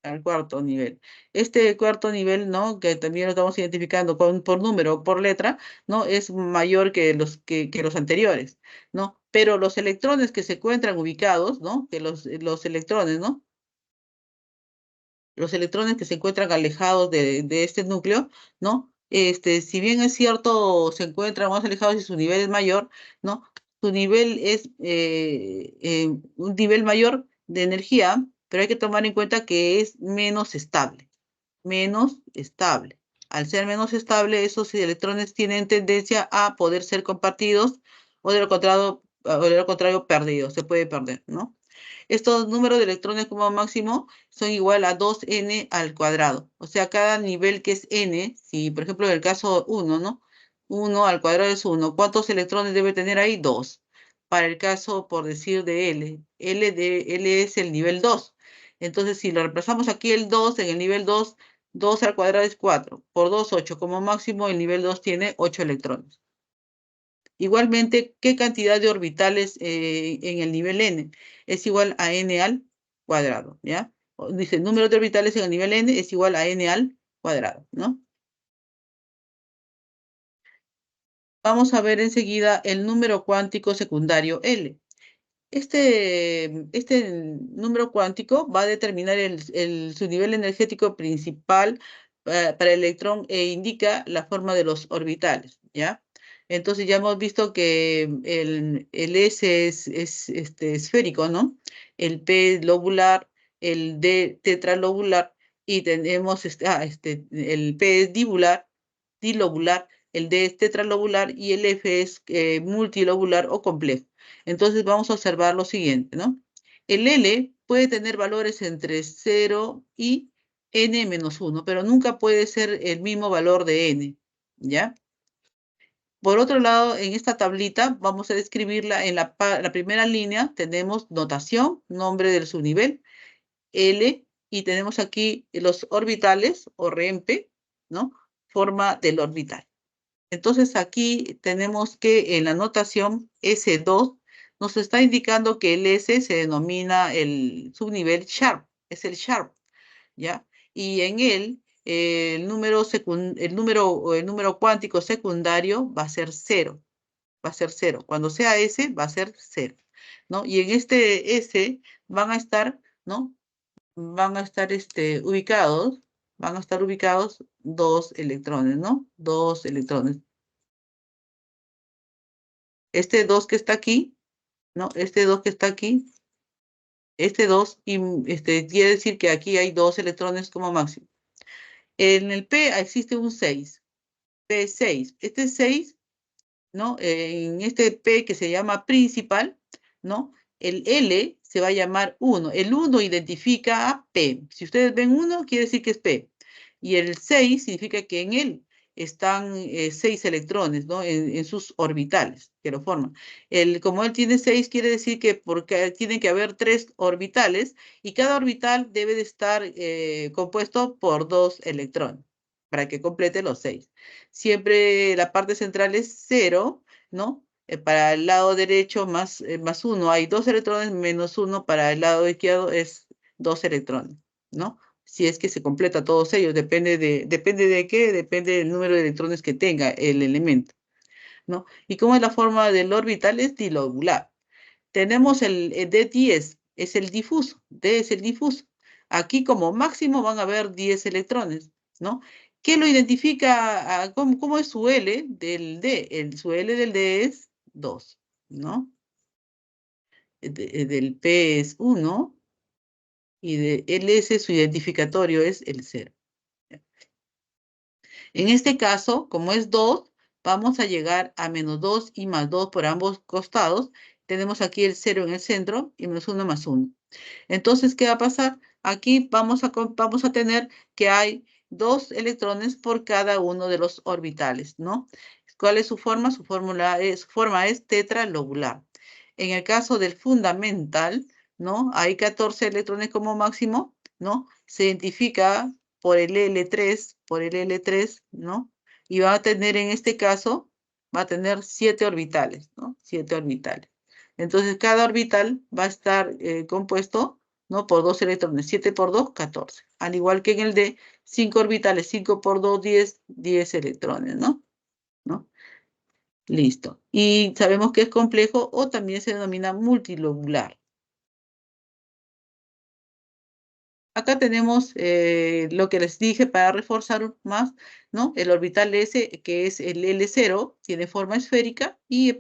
Al cuarto nivel. Este cuarto nivel, ¿no? Que también lo estamos identificando por número o por letra, ¿no? Es mayor que que los anteriores, ¿no? Pero los electrones que se encuentran ubicados, ¿no? Que los electrones, ¿no? Los electrones que se encuentran alejados de este núcleo, ¿no? Si bien es cierto, se encuentran más alejados y su nivel es mayor, ¿no? Su nivel es un nivel mayor de energía, pero hay que tomar en cuenta que es menos estable, menos estable. Al ser menos estable, esos electrones tienen tendencia a poder ser compartidos o de lo contrario perdidos, se puede perder, ¿no? Estos números de electrones como máximo son igual a 2n al cuadrado. O sea, cada nivel que es n, si por ejemplo en el caso 1, ¿no? 1 al cuadrado es 1. ¿Cuántos electrones debe tener ahí? 2. Para el caso, por decir, de L. L es el nivel 2. Entonces, si lo reemplazamos aquí el 2, en el nivel 2, 2 al cuadrado es 4. Por 2, 8. Como máximo, el nivel 2 tiene 8 electrones. Igualmente, ¿qué cantidad de orbitales en el nivel n? Es igual a n al cuadrado, ¿ya? Dice, el número de orbitales en el nivel n es igual a n al cuadrado, ¿no? Vamos a ver enseguida el número cuántico secundario L. Este número cuántico va a determinar su nivel energético principal para el electrón e indica la forma de los orbitales, ¿ya? Entonces ya hemos visto que el S es esférico, ¿no? El P es lobular, el D tetralobular y tenemos el P es dilobular, el D es tetralobular y el F es multilobular o complejo. Entonces vamos a observar lo siguiente, ¿no? El L puede tener valores entre 0 y n-1, pero nunca puede ser el mismo valor de n, ¿ya? Por otro lado, en esta tablita vamos a describirla en la primera línea, tenemos notación, nombre del subnivel, L, y tenemos aquí los orbitales o REMPE, ¿no? Forma del orbital. Entonces aquí tenemos que en la notación S2 nos está indicando que el S se denomina el subnivel sharp, es el sharp, ¿ya? Y en él el número cuántico secundario va a ser 0, va a ser 0. Cuando sea S va a ser 0, ¿no? Y en este S van a estar, ¿no? Van a estar ubicados 2 electrones, ¿no? 2 electrones. Este 2 que está aquí, ¿no? Este 2 que está aquí, este 2, quiere decir que aquí hay 2 electrones como máximo. En el P existe un 6, P6. Este 6, ¿no? En este P que se llama principal, ¿no? El L se va a llamar 1. El 1 identifica a P. Si ustedes ven 1, quiere decir que es P. Y el 6 significa que en él están 6 electrones, ¿no? En sus orbitales que lo forman. Como él tiene 6, quiere decir que porque tienen que haber 3 orbitales y cada orbital debe de estar compuesto por 2 electrones para que complete los 6. Siempre la parte central es 0, ¿no? Para el lado derecho más 1 hay 2 electrones, menos 1 para el lado izquierdo es 2 electrones, ¿no? Si es que se completa todos ellos, depende de qué, depende del número de electrones que tenga el elemento, ¿no? ¿Y cómo es la forma del orbital? Es dilobular. Tenemos el D10, es el difuso, D es el difuso. Aquí como máximo van a haber 10 electrones, ¿no? ¿Qué lo identifica? ¿Cómo es su L del D? Su L del D es 2, ¿no? Del P es 1 y de LS su identificatorio es el 0. En este caso, como es 2, vamos a llegar a menos 2 y más 2 por ambos costados. Tenemos aquí el 0 en el centro y menos 1 más 1. Entonces, ¿qué va a pasar? Aquí vamos a tener que hay 2 electrones por cada uno de los orbitales, ¿no? ¿Cuál es su forma? Su forma es tetralobular. En el caso del fundamental, ¿no? Hay 14 electrones como máximo, ¿no? Se identifica por el L3, ¿no? Y va a tener en este caso, va a tener 7 orbitales, ¿no? 7 orbitales. Entonces, cada orbital va a estar compuesto, ¿no? Por 2 electrones. 7 por 2, 14. Al igual que en el D, 5 orbitales. 5 por 2, 10, 10 electrones, ¿no? ¿No? Listo. Y sabemos que es complejo o también se denomina multilobular. Acá tenemos lo que les dije para reforzar más, ¿no? El orbital S, que es el L0, tiene forma esférica y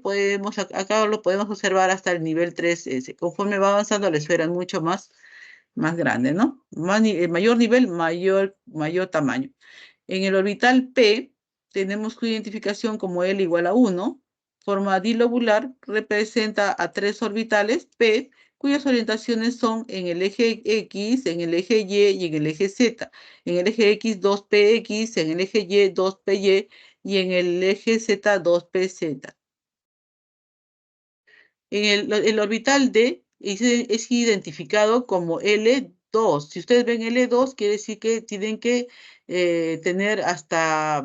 acá lo podemos observar hasta el nivel 3S. Conforme va avanzando la esfera es mucho más grande, ¿no? Mayor nivel, mayor tamaño. En el orbital P tenemos su identificación como L igual a 1. Forma dilobular representa a 3 orbitales P cuyas orientaciones son en el eje X, en el eje Y y en el eje Z. En el eje X 2px, en el eje Y 2py y en el eje Z 2pz. El orbital D es identificado como L2. Si ustedes ven L2, quiere decir que tienen que tener hasta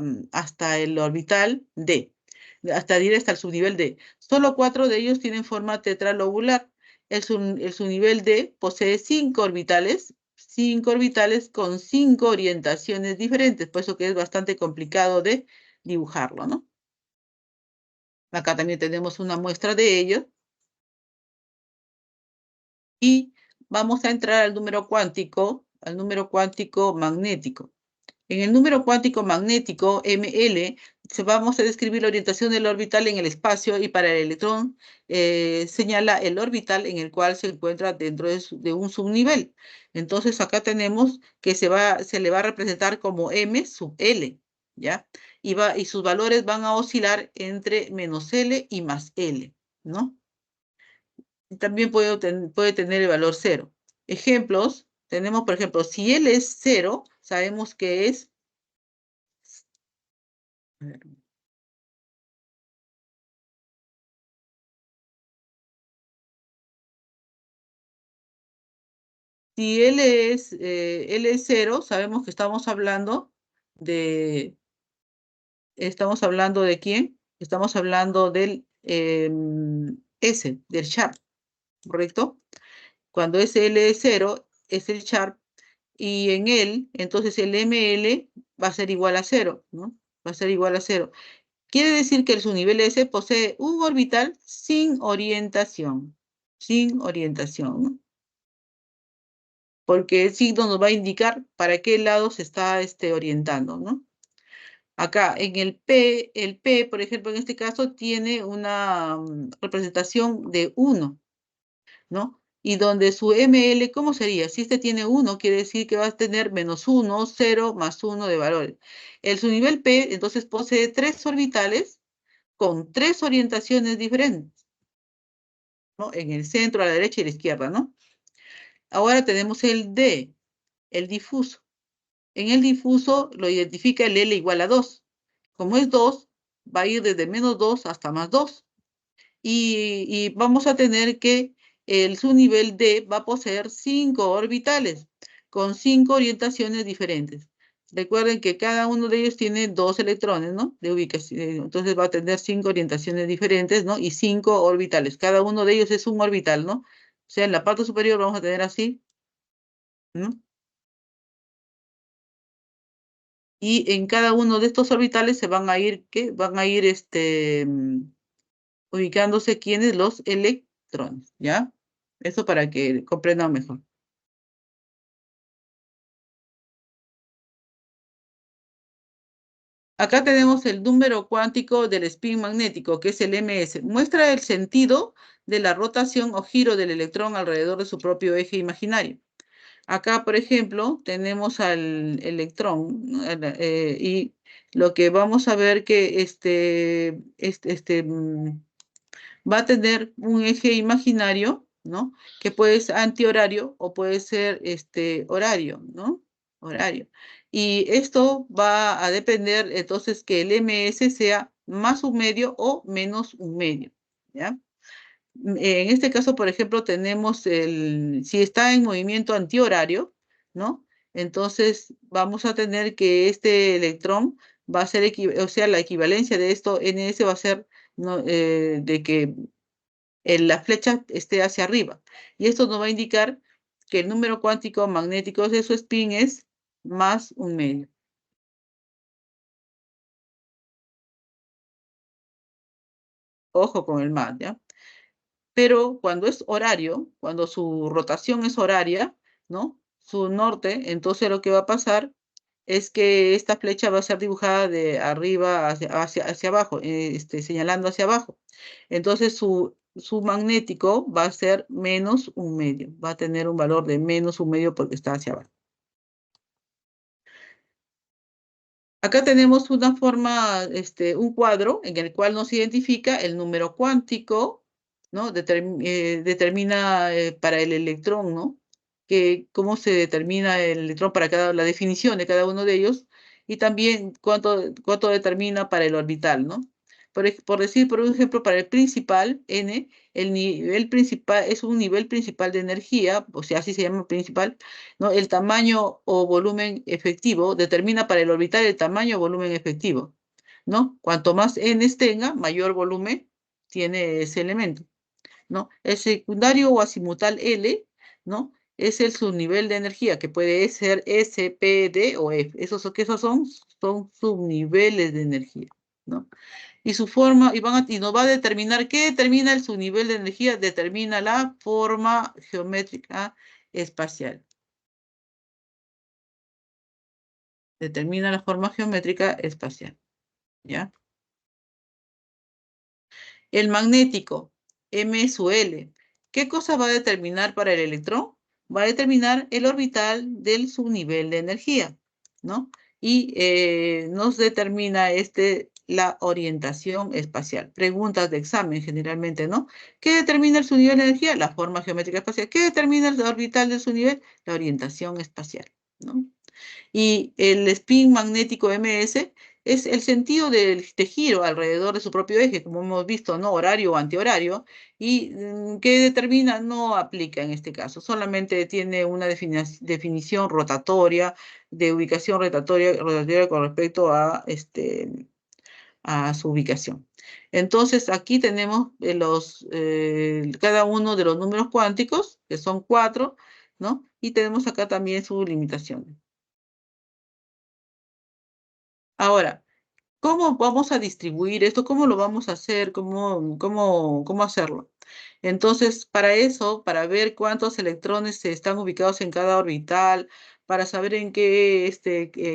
el orbital D, hasta ir hasta el subnivel D. Solo 4 de ellos tienen forma tetralobular. El subnivel D posee 5 orbitales con 5 orientaciones diferentes, por eso que es bastante complicado de dibujarlo, ¿no? Acá también tenemos una muestra de ello. Y vamos a entrar al número cuántico magnético. En el número cuántico magnético, ML, vamos a describir la orientación del orbital en el espacio y para el electrón señala el orbital en el cual se encuentra dentro de un subnivel. Entonces acá tenemos que se le va a representar como M sub L, ¿ya? Y sus valores van a oscilar entre menos L y más L, ¿no? También puede tener el valor 0. Ejemplos, tenemos por ejemplo, si L es 0, sabemos que es, si L es 0, sabemos que estamos hablando de quién, estamos hablando del S, del sharp, ¿correcto? Cuando L es 0, es el sharp, y en él, entonces el ML va a ser igual a 0, ¿no? Va a ser igual a 0. Quiere decir que el subnivel S posee un orbital sin orientación, ¿no? Porque el signo nos va a indicar para qué lado se está orientando, ¿no? Acá en el P, por ejemplo, en este caso tiene una representación de 1, ¿no? Y donde su ML, ¿cómo sería? Si este tiene 1, quiere decir que va a tener -1, 0, más 1 de valores. El subnivel P, entonces, posee 3 orbitales con 3 orientaciones diferentes, ¿no? En el centro, a la derecha y a la izquierda, ¿no? Ahora tenemos el D, el difuso. En el difuso lo identifica el L igual a 2. Como es 2, va a ir desde -2 hasta +2. Y vamos a tener que el subnivel D va a poseer 5 orbitales con 5 orientaciones diferentes. Recuerden que cada uno de ellos tiene 2 electrones, ¿no? De ubicación. Entonces va a tener 5 orientaciones diferentes, ¿no? Y 5 orbitales. Cada uno de ellos es un orbital, ¿no? O sea, en la parte superior vamos a tener así, ¿no? Y en cada uno de estos orbitales se van a ir, ¿qué? Van a ir ubicándose quiénes los electrones, ¿ya? Eso para que comprendan mejor. Acá tenemos el número cuántico del spin magnético, que es el ms. Muestra el sentido de la rotación o giro del electrón alrededor de su propio eje imaginario. Acá, por ejemplo, tenemos al electrón, y lo que vamos a ver que va a tener un eje imaginario, ¿no? Que puede ser antihorario o puede ser horario, ¿no? Horario. Y esto va a depender, entonces, que el ms sea más un medio o menos un medio, ¿ya? En este caso, por ejemplo, tenemos si está en movimiento antihorario, ¿no? Entonces vamos a tener que este electrón va a ser, o sea, la equivalencia de esto, ns va a ser, ¿no? De que la flecha esté hacia arriba. Y esto nos va a indicar que el número cuántico magnético de su spin es más un medio. Ojo con el más, ¿ya? Pero cuando es horario, cuando su rotación es horaria, ¿no? Su norte, entonces lo que va a pasar es que esta flecha va a ser dibujada de arriba hacia abajo, señalando hacia abajo. Entonces su magnético va a ser menos un medio, va a tener un valor de menos un medio porque está hacia abajo. Acá tenemos una forma, un cuadro en el cual nos identifica el número cuántico, ¿no? Determina para el electrón, ¿no? Cómo se determina el electrón para la definición de cada uno de ellos, y también cuánto determina para el orbital, ¿no? Por decir, por ejemplo, para el principal, N, el nivel principal es un nivel principal de energía, o sea, así se llama principal, ¿no? El tamaño o volumen efectivo determina para el orbital el tamaño o volumen efectivo, ¿no? Cuanto más n tenga, mayor volumen tiene ese elemento, ¿no? El secundario o azimutal L, ¿no? Es el subnivel de energía, que puede ser S, P, D o F. Esos son subniveles de energía, ¿no? Y su forma, y nos va a determinar, ¿qué determina el subnivel de energía? Determina la forma geométrica espacial. Determina la forma geométrica espacial, ¿ya? El magnético, M sub L. ¿Qué cosa va a determinar para el electrón? Va a determinar el orbital del subnivel de energía, ¿no? Y nos determina la orientación espacial. Preguntas de examen generalmente, ¿no? ¿Qué determina el subnivel de energía? La forma geométrica espacial. ¿Qué determina el orbital del subnivel? La orientación espacial, ¿no? Y el spin magnético ms es el sentido de giro alrededor de su propio eje, como hemos visto, ¿no? Horario o antihorario, y que determina, no aplica en este caso, solamente tiene una definición rotatoria, de ubicación rotatoria con respecto a su ubicación. Entonces, aquí tenemos cada uno de los números cuánticos, que son 4, ¿no? Y tenemos acá también sus limitaciones. Ahora, ¿cómo vamos a distribuir esto? ¿Cómo lo vamos a hacer? ¿Cómo hacerlo? Entonces, para eso, para ver cuántos electrones están ubicados en cada orbital, para saber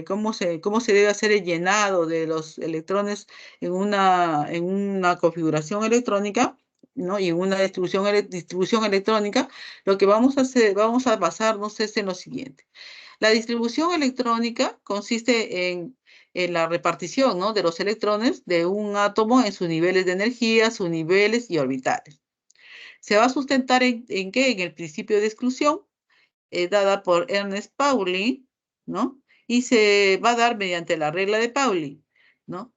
cómo se debe hacer el llenado de los electrones en una configuración electrónica, ¿no? Y una distribución electrónica, lo que vamos a hacer, vamos a basarnos es en lo siguiente. La distribución electrónica consiste en la repartición, ¿no?, de los electrones de un átomo en sus niveles de energía, sus niveles y orbitales. Se va a sustentar ¿en qué? En el principio de exclusión, dada por Ernest Pauli, ¿no? Y se va a dar mediante la regla de Pauli, ¿no?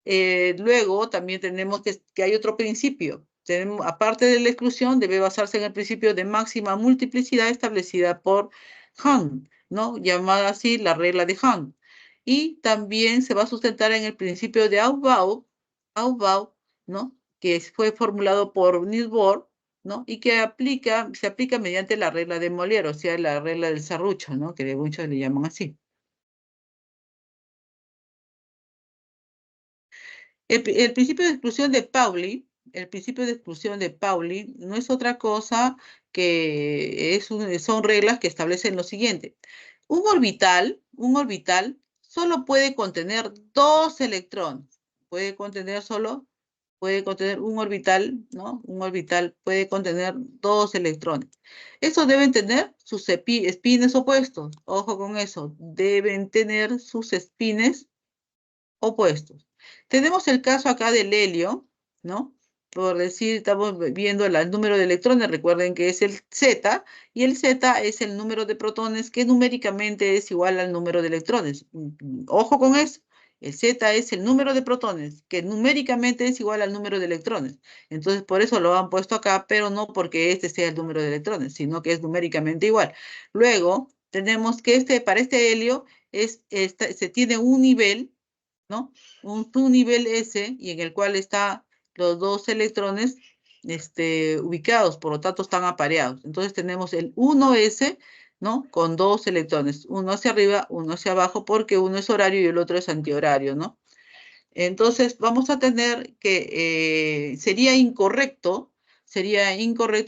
Luego también tenemos que hay otro principio. Tenemos, aparte de la exclusión, debe basarse en el principio de máxima multiplicidad establecida por Hahn, ¿no? Llamada así la regla de Hahn. Y también se va a sustentar en el principio de Aufbau, ¿no? Que fue formulado por Niels Bohr, ¿no? Y que se aplica mediante la regla de Molière, o sea, la regla del serrucho, ¿no? Que muchos le llaman así. El principio de exclusión de Pauli, el principio de exclusión de Pauli no es otra cosa que son reglas que establecen lo siguiente. Un orbital solo puede contener 2 electrones. Puede contener un orbital, ¿no? Un orbital puede contener 2 electrones. Estos deben tener sus espines opuestos. Ojo con eso. Deben tener sus espines opuestos. Tenemos el caso acá del helio, ¿no? Por decir, estamos viendo el número de electrones, recuerden que es el Z, y el Z es el número de protones que numéricamente es igual al número de electrones. Ojo con eso. El Z es el número de protones, que numéricamente es igual al número de electrones. Entonces, por eso lo han puesto acá, pero no porque este sea el número de electrones, sino que es numéricamente igual. Luego, tenemos que para este helio se tiene un nivel, ¿no? Un nivel S, y en el cual están los 2 electrones ubicados, por lo tanto están apareados. Entonces tenemos el 1S, ¿no? Con 2 electrones, uno hacia arriba, uno hacia abajo, porque uno es horario y el otro es antihorario, ¿no? Entonces vamos a tener que sería incorrecto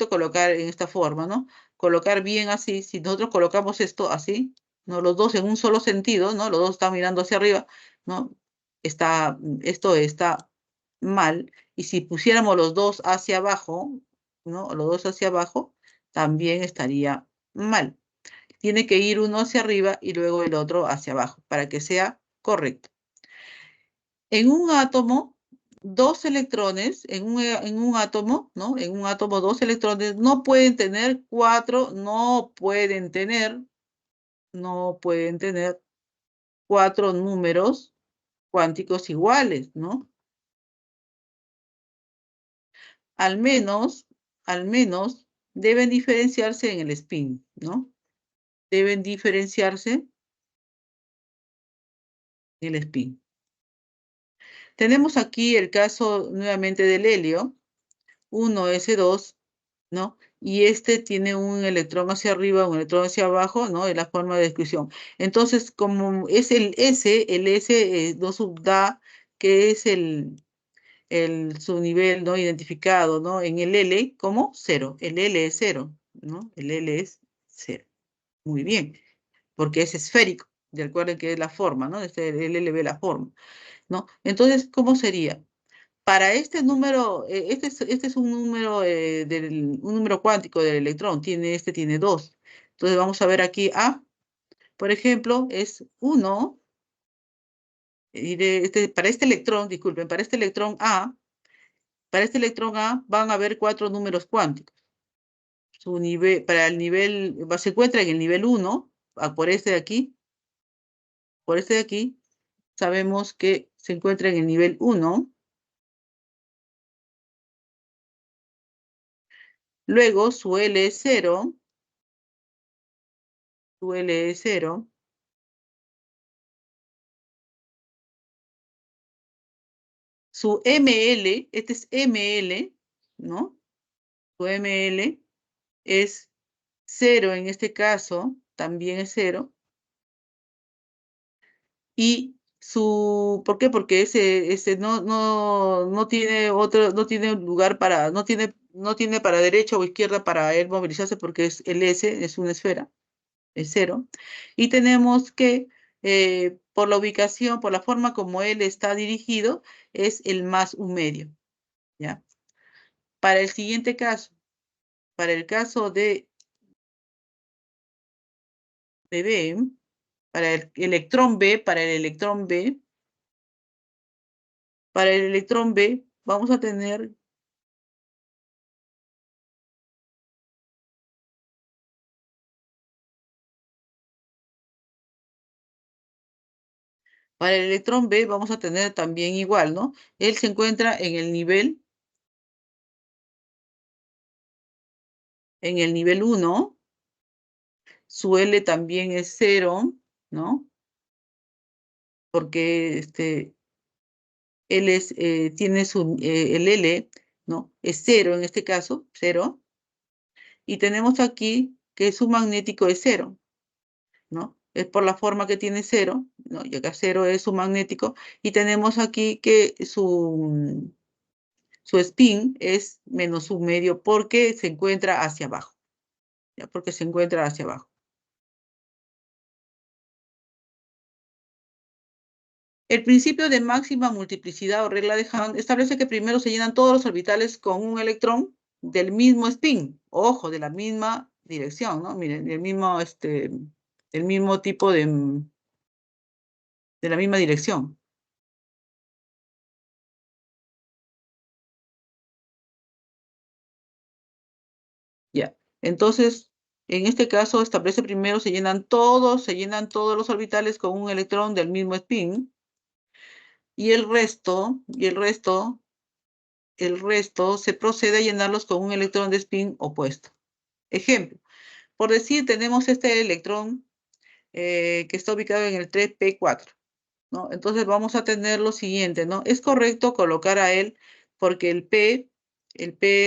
colocar en esta forma, ¿no? Colocar bien así. Si nosotros colocamos esto así, ¿no? Los dos en un solo sentido, ¿no? Los dos están mirando hacia arriba, ¿no? Esto está mal. Y si pusiéramos los dos hacia abajo, ¿no? Los dos hacia abajo, también estaría mal. Tiene que ir uno hacia arriba y luego el otro hacia abajo para que sea correcto. En un átomo, 2 electrones, en un átomo, ¿no? En un átomo, 2 electrones no pueden tener 4, no pueden tener 4 números cuánticos iguales, ¿no? Al menos deben diferenciarse en el spin, ¿no? Deben diferenciarse en el spin. Tenemos aquí el caso nuevamente del helio, 1s2, ¿no? Y este tiene un electrón hacia arriba, un electrón hacia abajo, ¿no? En la forma de exclusión. Entonces, como es el S nos da que es su nivel, ¿no? Identificado, ¿no? En el L como 0. El L es 0, ¿no? El L es 0. Muy bien, porque es esférico. Recuerden que es la forma, ¿no? El L ve la forma, ¿no? Entonces, ¿cómo sería? Para este número, este es un número, un número cuántico del electrón, tiene 2. Entonces vamos a ver aquí A, por ejemplo, es 1, para este electrón, disculpen, para este electrón A van a haber 4 números cuánticos. Su nivel, para el nivel, se encuentra en el nivel 1, por este de aquí, sabemos que se encuentra en el nivel 1. Luego su L es 0. Su L es 0. Su ML, este es ML, ¿no? Su ML es 0 en este caso, también es 0. Y ¿por qué? Porque ese no tiene no tiene lugar para, no tiene para derecha o izquierda para él movilizarse porque el S es una esfera, es 0. Y tenemos que, por la ubicación, por la forma como él está dirigido, es el más un medio, ¿ya? Para el siguiente caso, para el caso de B, para el electrón B, para el electrón B, vamos a tener para el electrón B vamos a tener también igual, ¿no? Él se encuentra en el nivel 1, su L también es 0, ¿no? Porque él tiene el L, ¿no? Es 0 en este caso, 0. Y tenemos aquí que su magnético es 0, ¿no? Es por la forma que tiene 0, ¿no? Y acá 0 es su magnético. Y tenemos aquí que su spin es -1/2 porque se encuentra hacia abajo, ¿ya? Porque se encuentra hacia abajo. El principio de máxima multiplicidad o regla de Hahn establece que primero se llenan todos los orbitales con un electrón del mismo spin, ojo, de la misma dirección, ¿no? Miren, del mismo tipo de la misma dirección. Ya. Entonces, en este caso establece primero se llenan todos los orbitales con un electrón del mismo spin y el resto se procede a llenarlos con un electrón de spin opuesto. Ejemplo, por decir, tenemos este electrón que está ubicado en el 3p4, ¿no? Entonces vamos a tener lo siguiente, ¿no? Es correcto colocar a él porque el P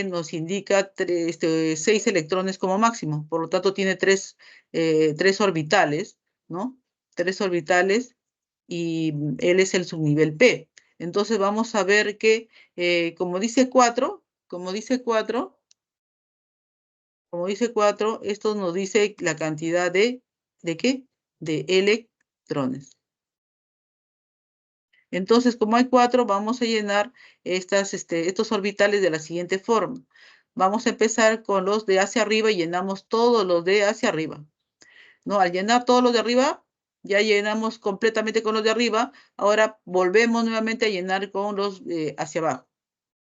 nos indica 6 electrones como máximo, por lo tanto tiene 3 orbitales, ¿no? 3 orbitales y él es el subnivel P. Entonces vamos a ver que, como dice 4, esto nos dice la cantidad ¿de qué? De electrones. Entonces, como hay 4, vamos a llenar estos orbitales de la siguiente forma. Vamos a empezar con los de hacia arriba y llenamos todos los de hacia arriba, ¿no? Al llenar todos los de arriba, ya llenamos completamente con los de arriba. Ahora volvemos nuevamente a llenar con los hacia abajo,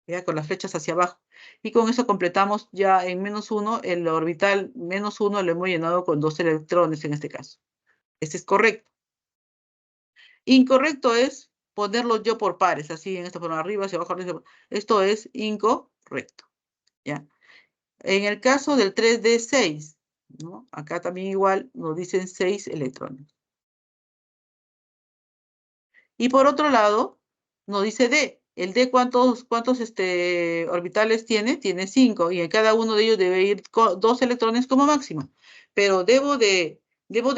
ya con las flechas hacia abajo. Y con eso completamos ya en -1, el orbital -1 lo hemos llenado con 2 electrones en este caso. Este es correcto. Incorrecto es ponerlos yo por pares, así en esta forma, arriba, hacia abajo, arriba, hacia abajo. Esto es incorrecto, ¿ya? En el caso del 3d6, ¿no? Acá también igual nos dicen 6 electrones. Y por otro lado, nos dice D. El D, ¿cuántos orbitales tiene? Tiene 5, y en cada uno de ellos debe ir 2 electrones como máximo. Pero debo de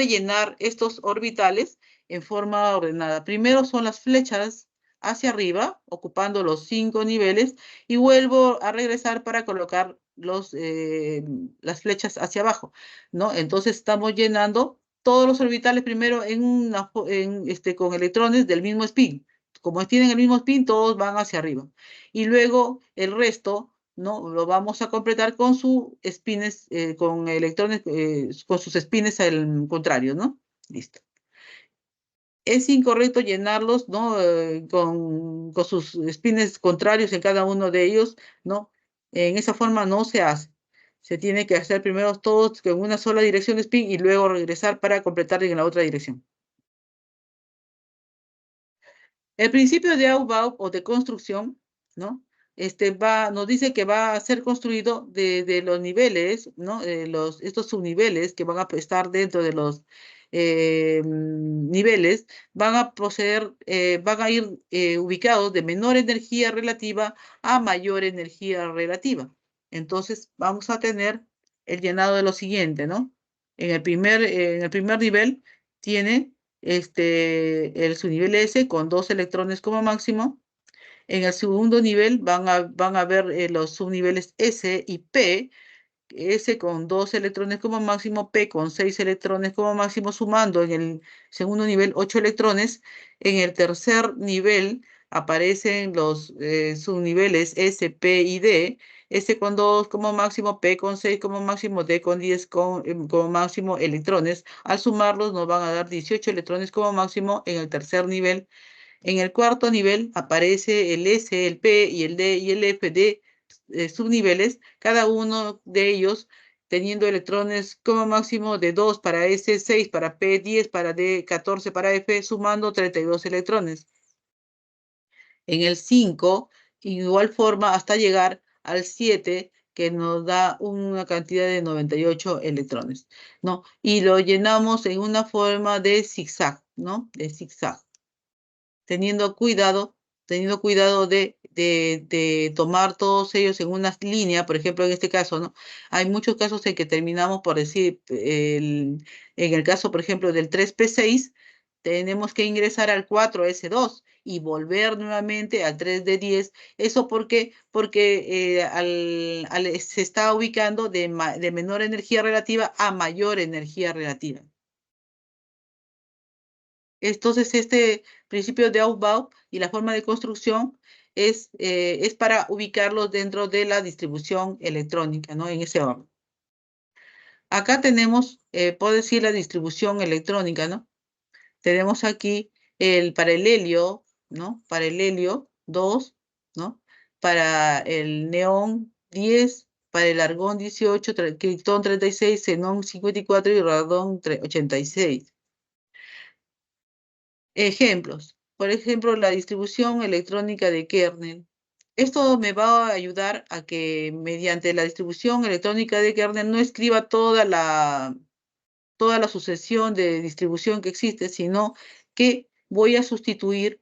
llenar estos orbitales en forma ordenada. Primero son las flechas hacia arriba, ocupando los 5 niveles, y vuelvo a regresar para colocar las flechas hacia abajo, ¿no? Entonces estamos llenando todos los orbitales primero con electrones del mismo spin. Como tienen el mismo spin, todos van hacia arriba. Y luego el resto, ¿no? Lo vamos a completar con sus spines, con electrones, con sus spines al contrario, ¿no? Listo. Es incorrecto llenarlos, ¿no? Con sus spines contrarios en cada uno de ellos, ¿no? En esa forma no se hace. Se tiene que hacer primero todos con una sola dirección de spin y luego regresar para completar en la otra dirección. El principio de Aufbau o de construcción, ¿no? Nos dice que va a ser construido de los niveles, ¿no? Estos subniveles que van a estar dentro de los niveles, van a ir ubicados de menor energía relativa a mayor energía relativa. Entonces, vamos a tener el llenado de lo siguiente, ¿no? En el primer nivel tiene el subnivel S con 2 electrones como máximo. En el segundo nivel van a ver los subniveles S y P, S con 2 electrones como máximo, P con 6 electrones como máximo, sumando en el segundo nivel 8 electrones. En el tercer nivel aparecen los subniveles S, P y D, S con 2 como máximo, P con 6 como máximo, D con 10 como máximo electrones. Al sumarlos nos van a dar 18 electrones como máximo en el tercer nivel. En el cuarto nivel aparece el S, el P y el D y el F de subniveles, cada uno de ellos teniendo electrones como máximo de 2 para S, 6 para P, 10 para D, 14 para F, sumando 32 electrones. En el 5, igual forma hasta llegar al 7, que nos da una cantidad de 98 electrones, ¿no? Y lo llenamos en una forma de zigzag, ¿no? De zigzag. Teniendo cuidado de tomar todos ellos en una línea, por ejemplo, en este caso, ¿no? Hay muchos casos en que terminamos por decir, en el caso, por ejemplo, del 3P6, tenemos que ingresar al 4S2 y volver nuevamente al 3D10. ¿Eso por qué? Porque se está ubicando de menor energía relativa a mayor energía relativa. Entonces, este principio de Aufbau y la forma de construcción es para ubicarlos dentro de la distribución electrónica, ¿no? En ese orden. Acá tenemos, puedo decir, la distribución electrónica, ¿no? Tenemos aquí para el helio, ¿no? Para el helio 2, ¿no? Para el neón 10, para el argón 18, criptón 36, xenón 54 y radón 86. Ejemplos. Por ejemplo, la distribución electrónica de kernel. Esto me va a ayudar a que mediante la distribución electrónica de kernel no escriba toda la sucesión de distribución que existe, sino que voy a sustituir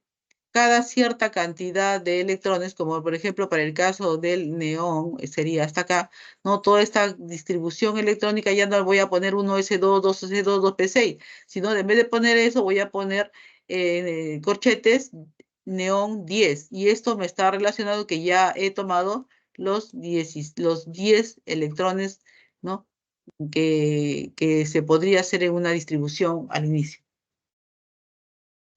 cada cierta cantidad de electrones, como por ejemplo para el caso del neón, sería hasta acá, ¿no? Toda esta distribución electrónica ya no voy a poner 1S2, 2S2, 2P6, sino en vez de poner eso voy a poner corchetes neón 10, y esto me está relacionado que ya he tomado los 10 electrones, ¿no? Que se podría hacer en una distribución al inicio.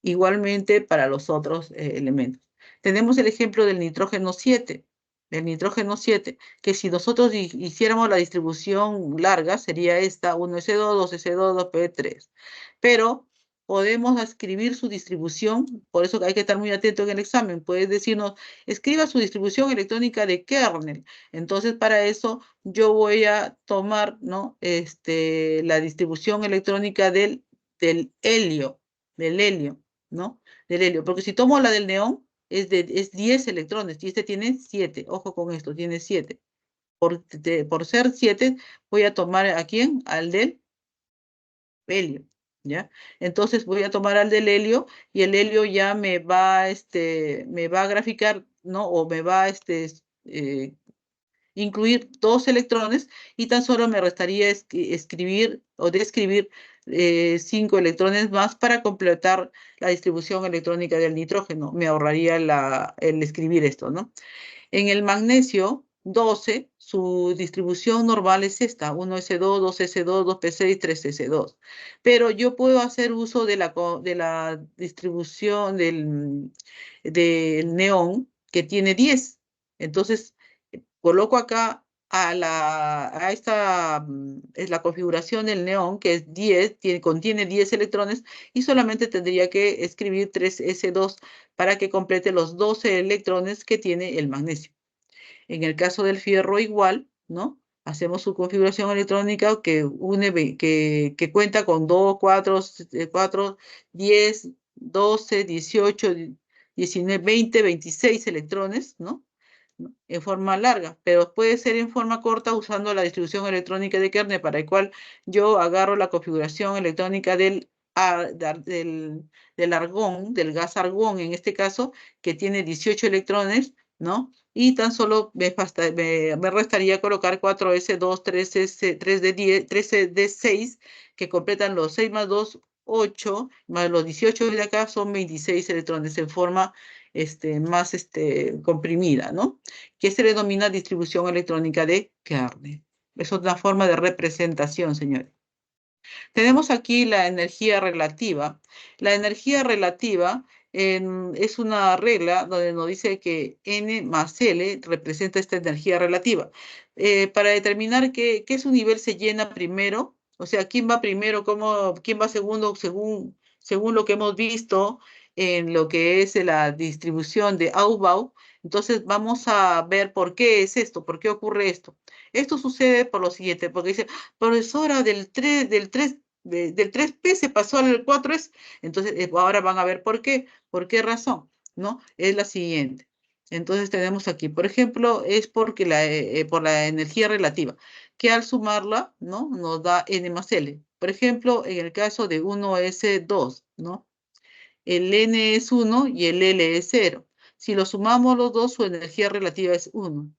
Igualmente para los otros elementos. Tenemos el ejemplo del nitrógeno 7. El nitrógeno 7, que si nosotros hiciéramos la distribución larga, sería esta, 1S2, 2S2, 2P3. Pero podemos escribir su distribución, por eso hay que estar muy atento en el examen. Puedes decirnos, escriba su distribución electrónica de kernel. Entonces, para eso yo voy a tomar, ¿no? La distribución electrónica del helio, ¿no? Del helio, porque si tomo la del neón, es 10 electrones, y este tiene 7, ojo con esto, tiene 7. Por ser 7, voy a tomar ¿a quién? Al del helio, ¿ya? Entonces voy a tomar al del helio, y el helio ya me va a graficar, ¿no? O me va a incluir 2 electrones, y tan solo me restaría escribir o describir 5 electrones más para completar la distribución electrónica del nitrógeno. Me ahorraría el escribir esto, ¿no? En el magnesio 12, su distribución normal es esta, 1S2, 2S2, 2P6, 3S2. Pero yo puedo hacer uso de la distribución del neón, que tiene 10. Entonces, coloco acá es la configuración del neón, que es 10, contiene 10 electrones, y solamente tendría que escribir 3S2 para que complete los 12 electrones que tiene el magnesio. En el caso del fierro igual, ¿no? Hacemos su configuración electrónica que cuenta con 2, 4, 10, 12, 18, 19, 20, 26 electrones, ¿no? En forma larga, pero puede ser en forma corta usando la distribución electrónica de kernel, para el cual yo agarro la configuración electrónica del argón, del gas argón en este caso, que tiene 18 electrones, ¿no? Y tan solo me restaría colocar 4S2, 3S, 3D10, 3D6, que completan los 6 más 2, 8, más los 18 de acá son 26 electrones en forma más comprimida, ¿no? Que se le denomina distribución electrónica de kernel. Es otra forma de representación, señores. Tenemos aquí la energía relativa. La energía relativa es una regla donde nos dice que N más L representa esta energía relativa. Para determinar qué su nivel se llena primero, o sea, quién va primero, quién va segundo, según lo que hemos visto en lo que es la distribución de Aufbau. Entonces vamos a ver por qué es esto, por qué ocurre esto. Esto sucede por lo siguiente, porque dice, profesora, del 3P se pasó al 4S. Entonces ahora van a ver por qué razón, ¿no? Es la siguiente. Entonces tenemos aquí, por ejemplo, es porque por la energía relativa, que al sumarla, ¿no? Nos da N más L. Por ejemplo, en el caso de 1S2, ¿no? El N es 1 y el L es 0. Si lo sumamos los dos, su energía relativa es 1.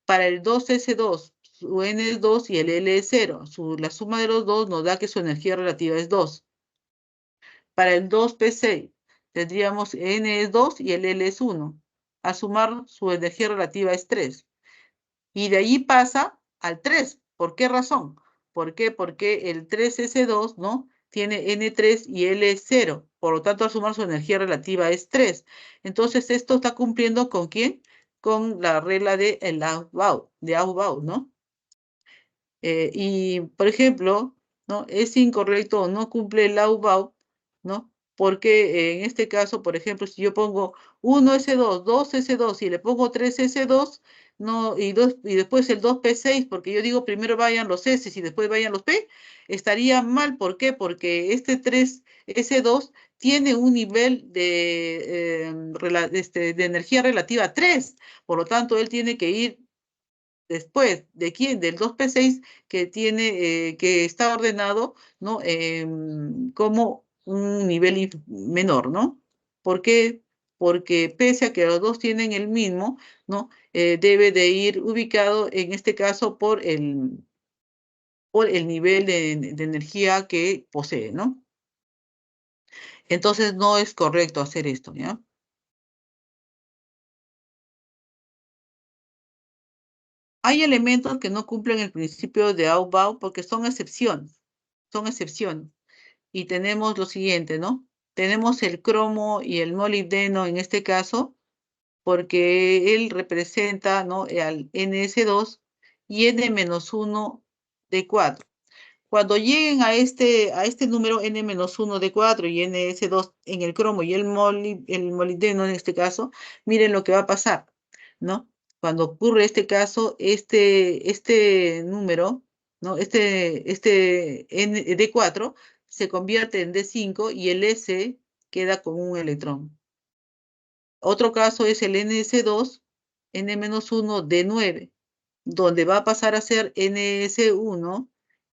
Para el 2S2, su N es 2 y el L es 0. La suma de los dos nos da que su energía relativa es 2. Para el 2P6, tendríamos N es 2 y el L es 1. A sumar, su energía relativa es 3. Y de allí pasa al 3. ¿Por qué razón? ¿Por qué? Porque el 3S2, ¿no? Tiene N3 y L es 0. Por lo tanto, al sumar su energía relativa es 3. Entonces, esto está cumpliendo ¿con quién? Con la regla de Aufbau, ¿no? Y, por ejemplo, ¿no? Es incorrecto o no cumple el Aufbau, ¿no? Porque en este caso, por ejemplo, si yo pongo 1S2, 2S2 y le pongo 3S2, no, y después el 2P6, porque yo digo primero vayan los S y después vayan los P, estaría mal. ¿Por qué? Porque este 3S2 tiene un nivel de energía relativa 3, por lo tanto, él tiene que ir después de quién, del 2P6 que tiene, que está ordenado, ¿no? Como un nivel menor, ¿no? ¿Por qué? Porque pese a que los dos tienen el mismo, ¿no? Debe de ir ubicado, en este caso, por el nivel de energía que posee, ¿no? Entonces no es correcto hacer esto, ¿ya? Hay elementos que no cumplen el principio de Aufbau porque son excepciones. Y tenemos lo siguiente, ¿no? Tenemos el cromo y el molibdeno en este caso, porque él representa, ¿no? Al NS2 y N-1 de 4. Cuando lleguen a este número N-1 de 4 y NS2 en el cromo y el molibdeno en este caso, miren lo que va a pasar, ¿no? Cuando ocurre este caso, este número, ¿no? Este N de 4 se convierte en D5 y el S queda con un electrón. Otro caso es el NS2, N-1 de 9, donde va a pasar a ser NS1,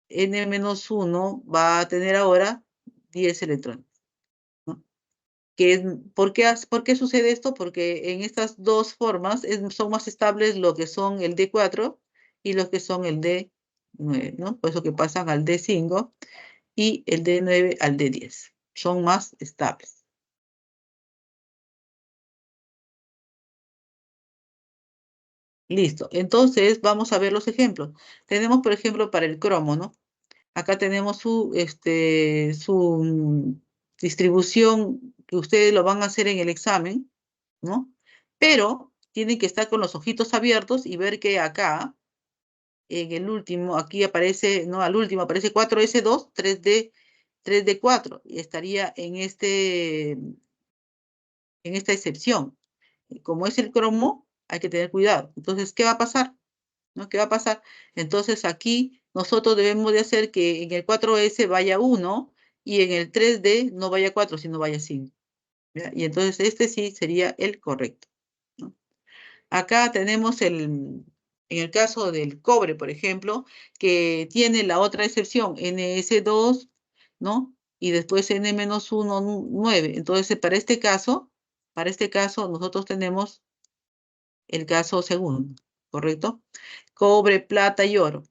N-1 va a tener ahora 10 electrones, ¿no? ¿Por qué sucede esto? Porque en estas dos formas son más estables lo que son el D4 y lo que son el D9, ¿no? Por eso que pasan al D5 y el D9 al D10. Son más estables. Listo. Entonces, vamos a ver los ejemplos. Tenemos, por ejemplo, para el cromo, ¿no? Acá tenemos su distribución que ustedes lo van a hacer en el examen, ¿no? Pero tienen que estar con los ojitos abiertos y ver que acá, en el último, aquí aparece, ¿no? Al último aparece 4S2, 3D4, y estaría en esta excepción. Como es el cromo, hay que tener cuidado. Entonces, ¿qué va a pasar? ¿No? ¿Qué va a pasar? Entonces aquí nosotros debemos de hacer que en el 4S vaya 1 y en el 3D no vaya 4, sino vaya 5. ¿Ya? Y entonces este sí sería el correcto, ¿no? Acá tenemos en el caso del cobre, por ejemplo, que tiene la otra excepción, NS2, ¿no? Y después N-1, 9. Entonces, para este caso, nosotros tenemos el caso segundo, ¿correcto? Cobre, plata y oro.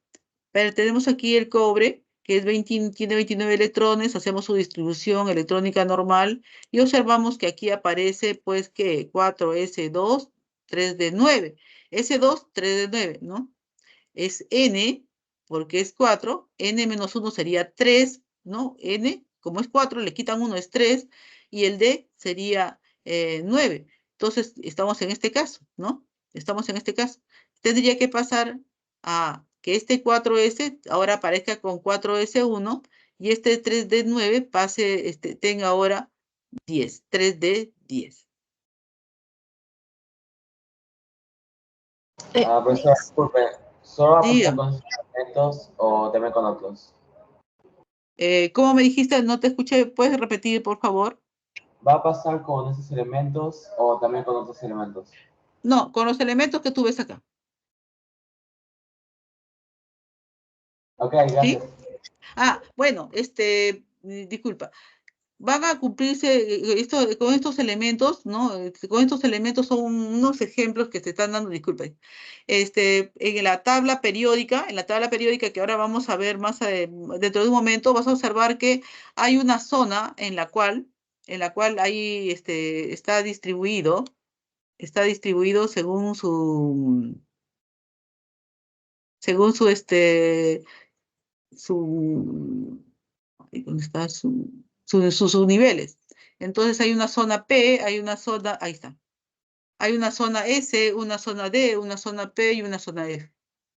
Pero tenemos aquí el cobre, que tiene 29 electrones, hacemos su distribución electrónica normal y observamos que aquí aparece, pues, que 4S2, 3D9. S2, 3D9, ¿no? Es N, porque es 4, N-1 sería 3, ¿no? N, como es 4, le quitan 1, es 3, y el D sería 9. Entonces, estamos en este caso, ¿no? Estamos en este caso. Tendría que pasar a que este 4S ahora aparezca con 4S1 y este 3D9 pase, tenga ahora 10, 3D10. Profesor, disculpe, ¿solo va a pasar Dígame. con esos elementos o también con otros? ¿Cómo me dijiste? No te escuché. ¿Puedes repetir, por favor? ¿Va a pasar con esos elementos o también con otros elementos? No, con los elementos que tú ves acá. Ok, ¿Sí? gracias. Bueno, disculpa. Van a cumplirse con estos elementos, ¿no? Con estos elementos son unos ejemplos que se están dando, disculpen. En la tabla periódica, que ahora vamos a ver más dentro de un momento, vas a observar que hay una zona en la cual ahí está distribuido según su ahí donde está sus niveles. Entonces hay una zona P, hay una zona, ahí está. Hay una zona S, una zona D, una zona P y una zona F.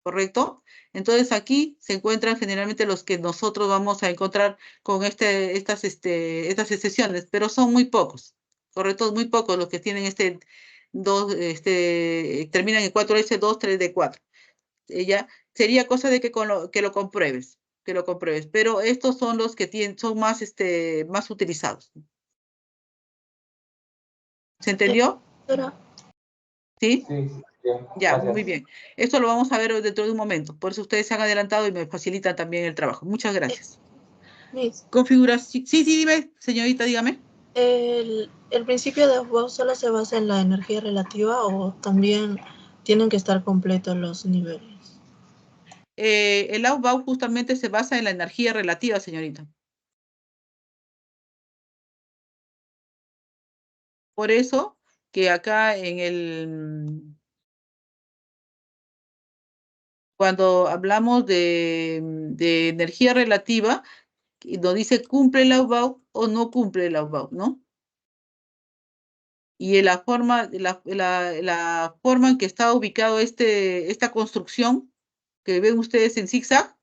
¿Correcto? Entonces aquí se encuentran generalmente los que nosotros vamos a encontrar con estas excepciones, pero son muy pocos. ¿Correcto? Muy pocos los que tienen terminan en 4S2, 3D4. Ya sería cosa de que lo compruebes, pero estos son los que son más utilizados. ¿Se entendió? Doctora, ¿Sí? Sí, bien, Ya, gracias. muy bien. Esto lo vamos a ver dentro de un momento. Por eso ustedes se han adelantado y me facilitan también el trabajo. Muchas gracias. Miss, Configuración. Sí, dime, señorita, dígame. ¿el principio de Aufbau solo se basa en la energía relativa o también tienen que estar completos los niveles? El Aufbau justamente se basa en la energía relativa, señorita. Por eso que acá cuando hablamos de energía relativa, nos dice cumple el Aufbau o no cumple el Aufbau, ¿no? Y la forma en que está ubicado esta construcción que ven ustedes en zigzag,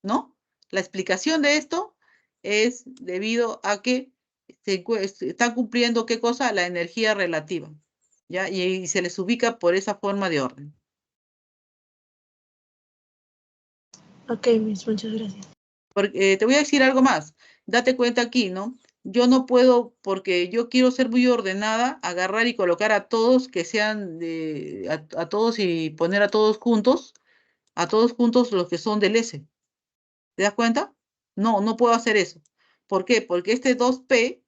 ¿no? La explicación de esto es debido a que están cumpliendo, ¿qué cosa? La energía relativa, ¿ya? Y se les ubica por esa forma de orden. Ok, Miss, muchas gracias. Porque, te voy a decir algo más. Date cuenta aquí, ¿no? Yo no puedo, porque yo quiero ser muy ordenada, agarrar y colocar a todos que sean a todos y poner a todos juntos los que son del S. ¿Te das cuenta? No puedo hacer eso. ¿Por qué? Porque este 2P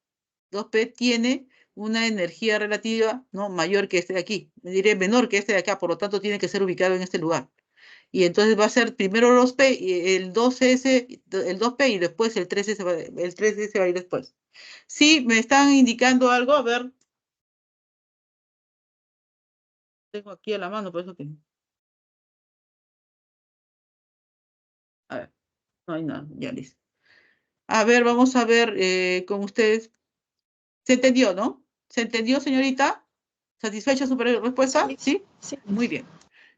tiene una energía relativa, ¿no? Mayor que este de aquí. Me diré menor que este de acá, por lo tanto tiene que ser ubicado en este lugar. Y entonces va a ser primero los P, y el 2P y después el 3S el 3S va a ir después. Sí, me están indicando algo, a ver. Tengo aquí a la mano, por eso que. A ver, no hay nada, ya listo. A ver, vamos a ver con ustedes. ¿Se entendió, no? ¿Se entendió, señorita? ¿Satisfecha su respuesta? Miss. ¿Sí? Sí, Muy bien.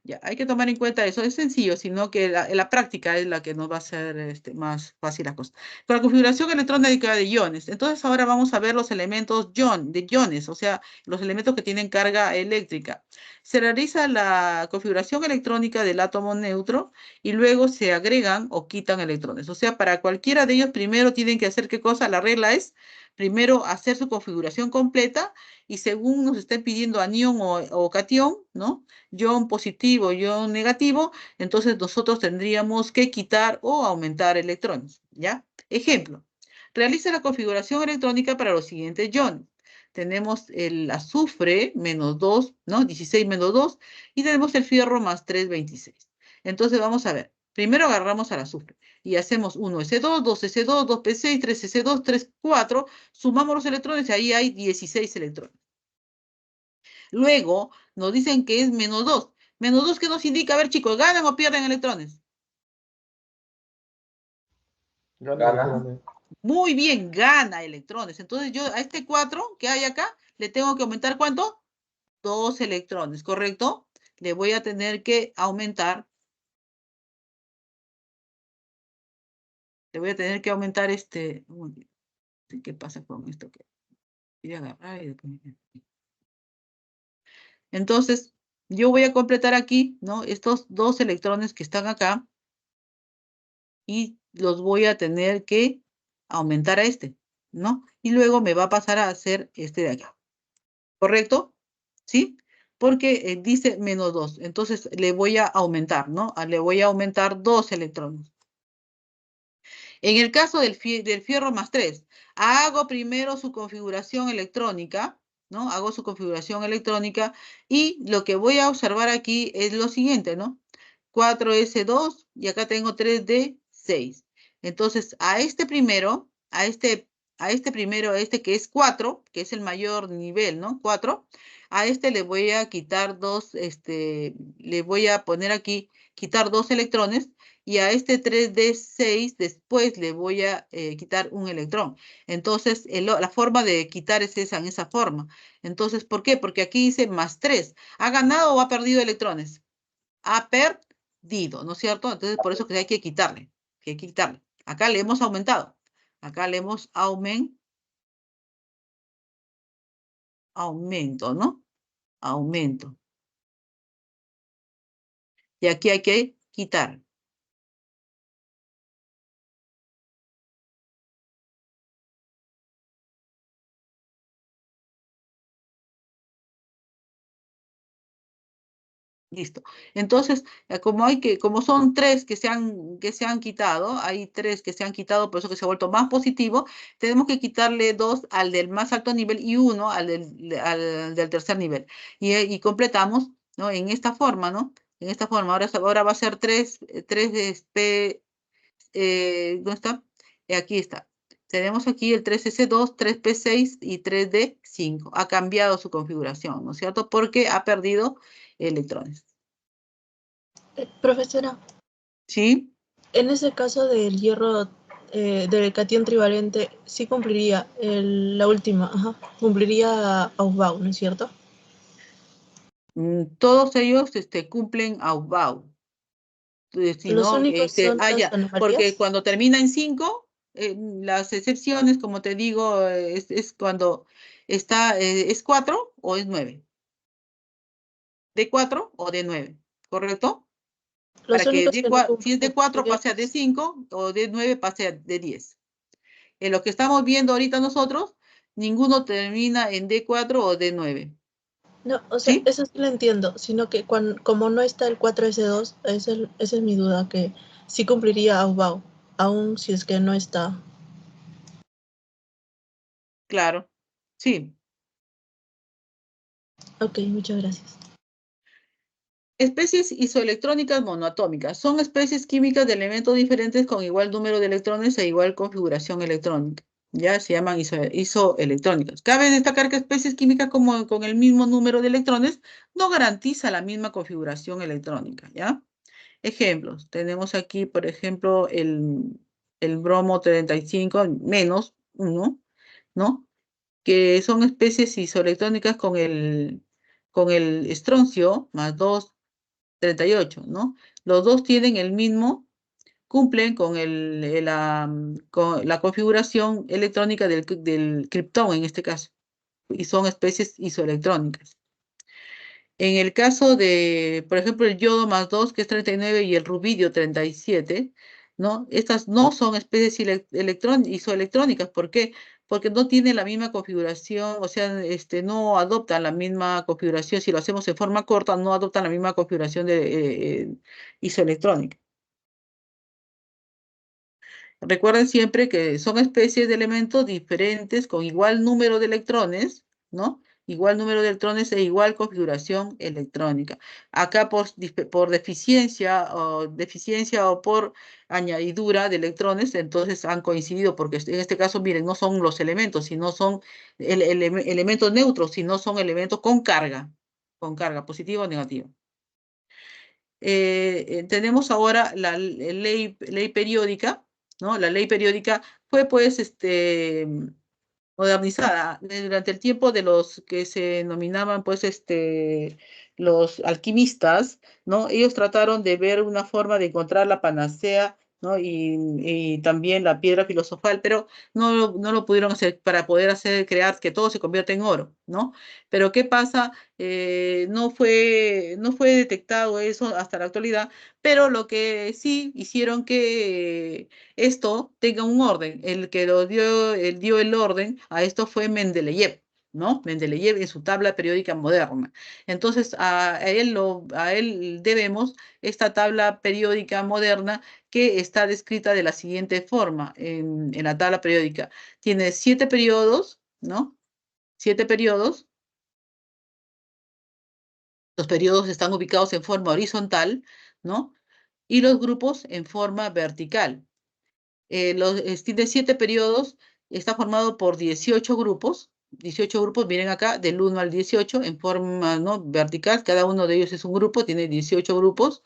Ya, hay que tomar en cuenta eso. Es sencillo, sino que la práctica es la que nos va a hacer más fácil la cosa. Con la configuración electrónica de iones. Entonces ahora vamos a ver los elementos de iones, o sea, los elementos que tienen carga eléctrica. Se realiza la configuración electrónica del átomo neutro y luego se agregan o quitan electrones. O sea, para cualquiera de ellos primero tienen que hacer ¿qué cosa? La regla es primero hacer su configuración completa y según nos estén pidiendo anión o catión, ¿no? Ion positivo, ion negativo, entonces nosotros tendríamos que quitar o aumentar electrones, ¿ya? Ejemplo, realiza la configuración electrónica para los siguientes iones. Tenemos el azufre menos 2, ¿no? 16 menos 2, y tenemos el fierro más 3, 26. Entonces vamos a ver, primero agarramos al azufre y hacemos 1S2, 2S2, 2P6, 3S2, 3, 4, sumamos los electrones y ahí hay 16 electrones. Luego nos dicen que es menos 2. Menos 2, ¿qué nos indica? A ver, chicos, ¿ganan o pierden electrones? Gana. Muy bien, gana electrones. Entonces yo a este 4 que hay acá, le tengo que aumentar ¿cuánto? 2 electrones, ¿correcto? Le voy a tener que aumentar. Le voy a tener que aumentar ¿qué pasa con esto? Que voy a agarrar y después- Entonces, yo voy a completar aquí, ¿no? Estos 2 electrones que están acá y los voy a tener que aumentar a este, ¿no? Y luego me va a pasar a hacer este de acá. ¿Correcto? ¿Sí? Porque dice -2. Entonces le voy a aumentar, ¿no? Le voy a aumentar 2 electrones. En el caso del fierro más 3, hago primero su configuración electrónica, ¿no? Hago su configuración electrónica y lo que voy a observar aquí es lo siguiente, ¿no? 4s2 y acá tengo 3d6. Entonces, a este primero, a este que es 4, que es el mayor nivel, ¿no? 4, a este le voy a quitar le voy a poner aquí, quitar 2 electrones y a este 3d6 después le voy a quitar un electrón. Entonces, la forma de quitar es esa, en esa forma. Entonces, ¿por qué? Porque aquí dice más 3. ¿Ha ganado o ha perdido electrones? Ha perdido, ¿no es cierto? Entonces, por eso que hay que quitarle. Que hay que quitarle. Acá le hemos aumentado. Acá le hemos aumento, ¿no? Aumento. Y aquí hay que quitar. Listo. Entonces, como son 3 que se han quitado, hay 3 que se han quitado, por eso que se ha vuelto más positivo, tenemos que quitarle 2 al del más alto nivel y 1 al del tercer nivel. Y completamos, ¿no? En esta forma, ¿no? En esta forma. Ahora va a ser 3 ¿dónde está? Aquí está. Tenemos aquí el 3S2, 3P6 y 3D5. Ha cambiado su configuración, ¿no es cierto? Porque ha perdido electrones. Profesora, ¿Sí? en ese caso del hierro, del catión trivalente, sí cumpliría la última, ajá, cumpliría Aufbau, ¿no es cierto? Todos ellos cumplen Aufbau. Si Los no, únicos son las ya, porque anomalías. cuando termina en 5, las excepciones, como te digo, es cuando es 4 o es 9. De 4 o de 9, ¿correcto? Los Para que únicos que no si es de cumplen 4 pase a anomalías. D5 o de 9 pase a D10. En lo que estamos viendo ahorita nosotros, ninguno termina en D4 o D9. No, o sea, ¿Sí? eso sí lo entiendo, sino que como no está el 4S2, esa es mi duda, que sí cumpliría Aufbau, aun si es que no está. Claro. Sí. Ok, muchas gracias. Especies isoelectrónicas monoatómicas. Son especies químicas de elementos diferentes con igual número de electrones e igual configuración electrónica. Ya se llaman isoelectrónicas. Cabe destacar que especies químicas con el mismo número de electrones no garantiza la misma configuración electrónica, ¿ya? Ejemplos. Tenemos aquí, por ejemplo, el bromo 35 menos 1, ¿no? Que son especies isoelectrónicas con el estroncio más 2, 38, ¿no? Los dos tienen el mismo, cumplen con la configuración electrónica del criptón en este caso, y son especies isoelectrónicas. En el caso de, por ejemplo, el yodo más 2, que es 39, y el rubidio 37, ¿no? Estas no son especies isoelectrónicas. ¿Por qué? Porque no tienen la misma configuración, o sea, no adoptan la misma configuración. Si lo hacemos en forma corta, no adoptan la misma configuración isoelectrónica. Recuerden siempre que son especies de elementos diferentes con igual número de electrones, ¿no? Igual número de electrones e igual configuración electrónica. Acá por deficiencia o por añadidura de electrones, entonces han coincidido, porque en este caso, miren, no son los elementos, sino son elementos neutros, sino son elementos con carga positiva o negativa. Tenemos ahora la ley periódica, ¿no? La ley periódica fue, pues, modernizada durante el tiempo de los que se denominaban, pues, los alquimistas, ¿no? Ellos trataron de ver una forma de encontrar la panacea, ¿no? Y también la piedra filosofal, pero no lo pudieron hacer para poder crear que todo se convierta en oro, ¿no? Pero ¿qué pasa? No fue detectado eso hasta la actualidad, pero lo que sí hicieron que esto tenga un orden. El que dio el orden a esto fue Mendeleev, ¿no? Mendeleev en su tabla periódica moderna. Entonces, a él debemos esta tabla periódica moderna que está descrita de la siguiente forma en la tabla periódica. Tiene 7 periodos, ¿no? 7 periodos. Los periodos están ubicados en forma horizontal, ¿no? Y los grupos en forma vertical. Tiene 7 periodos, está formado por 18 grupos. 18 grupos, miren acá, del 1 al 18 en forma, ¿no?, vertical. Cada uno de ellos es un grupo, tiene 18 grupos,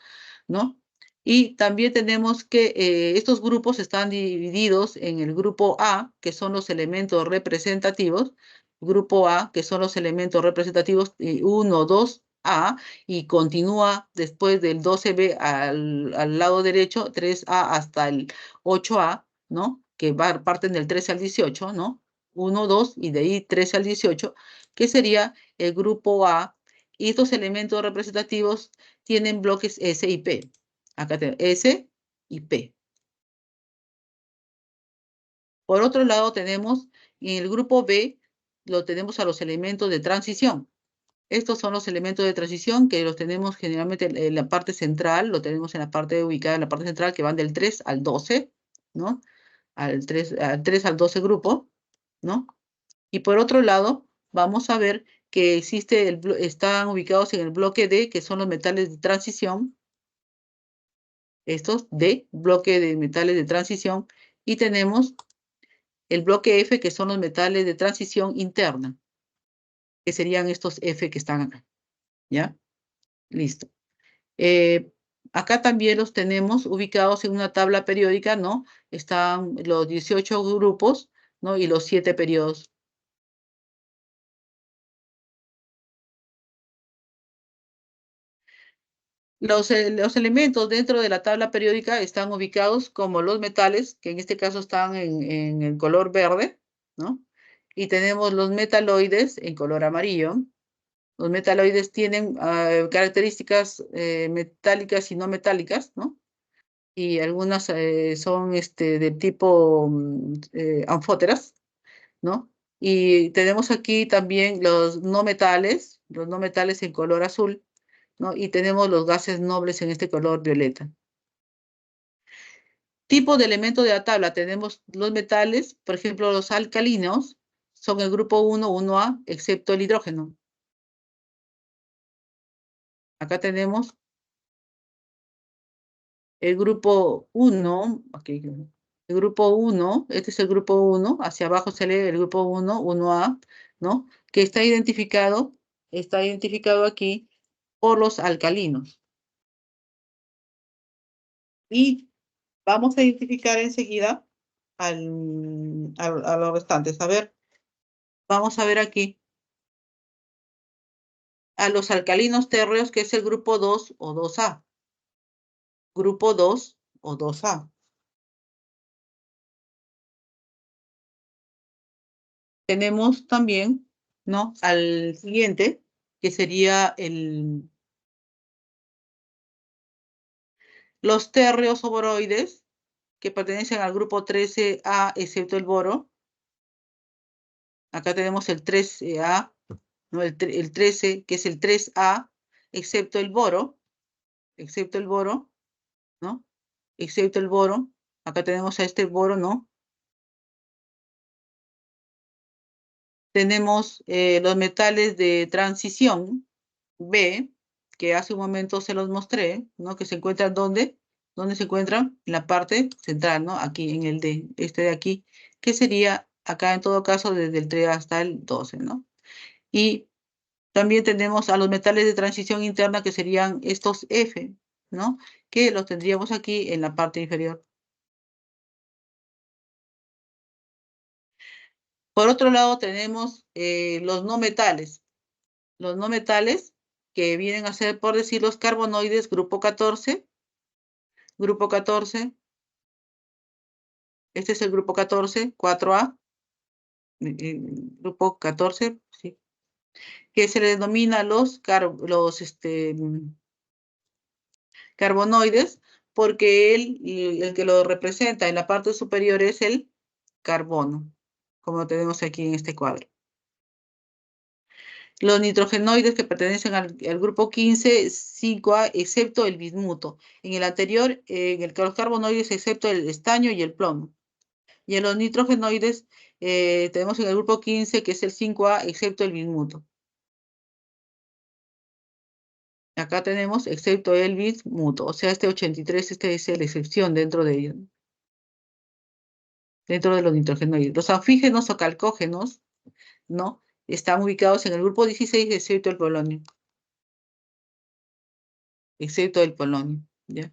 ¿no? Y también tenemos que estos grupos están divididos en el grupo A, que son los elementos representativos. Grupo A, que son los elementos representativos 1, 2, A, y continúa después del 12B al lado derecho, 3A hasta el 8A, ¿no? Que parten del 13 al 18, ¿no? 1, 2 y de ahí 13 al 18, que sería el grupo A. Y estos elementos representativos tienen bloques S y P. Acá tenemos S y P. Por otro lado tenemos en el grupo B, lo tenemos a los elementos de transición. Estos son los elementos de transición que los tenemos generalmente en la parte central, lo tenemos en la parte ubicada en la parte central, que van del 3 al 12, ¿no? Al 3 al 12 grupo, ¿no? Y por otro lado, vamos a ver que están ubicados en el bloque D, que son los metales de transición, estos D, bloque de metales de transición, y tenemos el bloque F, que son los metales de transición interna, que serían estos F que están acá, ¿ya? Listo. Acá también los tenemos ubicados en una tabla periódica, ¿no? Están los 18 grupos, ¿no? Y los 7 periodos. Los elementos dentro de la tabla periódica están ubicados como los metales, que en este caso están en el color verde, ¿no? Y tenemos los metaloides en color amarillo. Los metaloides tienen características metálicas y no metálicas, ¿no? Y algunas son de tipo anfóteras, ¿no? Y tenemos aquí también los no metales en color azul, ¿no? Y tenemos los gases nobles en este color violeta. Tipo de elemento de la tabla, tenemos los metales, por ejemplo, los alcalinos, son el grupo 1, 1A, excepto el hidrógeno. Acá tenemos el grupo 1, aquí, el grupo 1, este es el grupo 1, hacia abajo se lee el grupo 1, 1A, ¿no? Que está identificado aquí por los alcalinos. Y vamos a identificar enseguida a los restantes. A ver, vamos a ver aquí a los alcalinos térreos, que es el grupo 2 o 2A. Grupo 2 o 2A. Tenemos también, ¿no?, al siguiente, que sería los térreos o boroides, que pertenecen al grupo 13A, excepto el boro. Acá tenemos el 13A, ¿no? El 13, que es el 3A, excepto el boro, ¿no? Excepto el boro. Acá tenemos a este boro, ¿no? Tenemos los metales de transición B, que hace un momento se los mostré, ¿no? Que se encuentran ¿dónde? ¿Dónde se encuentran? En la parte central, ¿no? Aquí en el D, este de aquí, que sería acá en todo caso desde el 3 hasta el 12, ¿no? Y también tenemos a los metales de transición interna, que serían estos F, ¿no? Que los tendríamos aquí en la parte inferior. Por otro lado, tenemos los no metales. Los no metales, que vienen a ser, por decir, los carbonoides, grupo 14. Grupo 14. Este es el grupo 14, 4A. Grupo 14, sí. Que se le denomina los carbonoides, porque el que lo representa en la parte superior es el carbono, como lo tenemos aquí en este cuadro. Los nitrogenoides que pertenecen al grupo 15, 5A, excepto el bismuto. En el anterior, los carbonoides, excepto el estaño y el plomo. Y en los nitrogenoides, tenemos en el grupo 15, que es el 5A, excepto el bismuto. Acá tenemos excepto el bismuto, o sea, este 83, este es la excepción dentro de ellos, dentro de los nitrogenoides. Los anfígenos o calcógenos, ¿no? Están ubicados en el grupo 16, excepto el polonio. Excepto el polonio, ¿ya?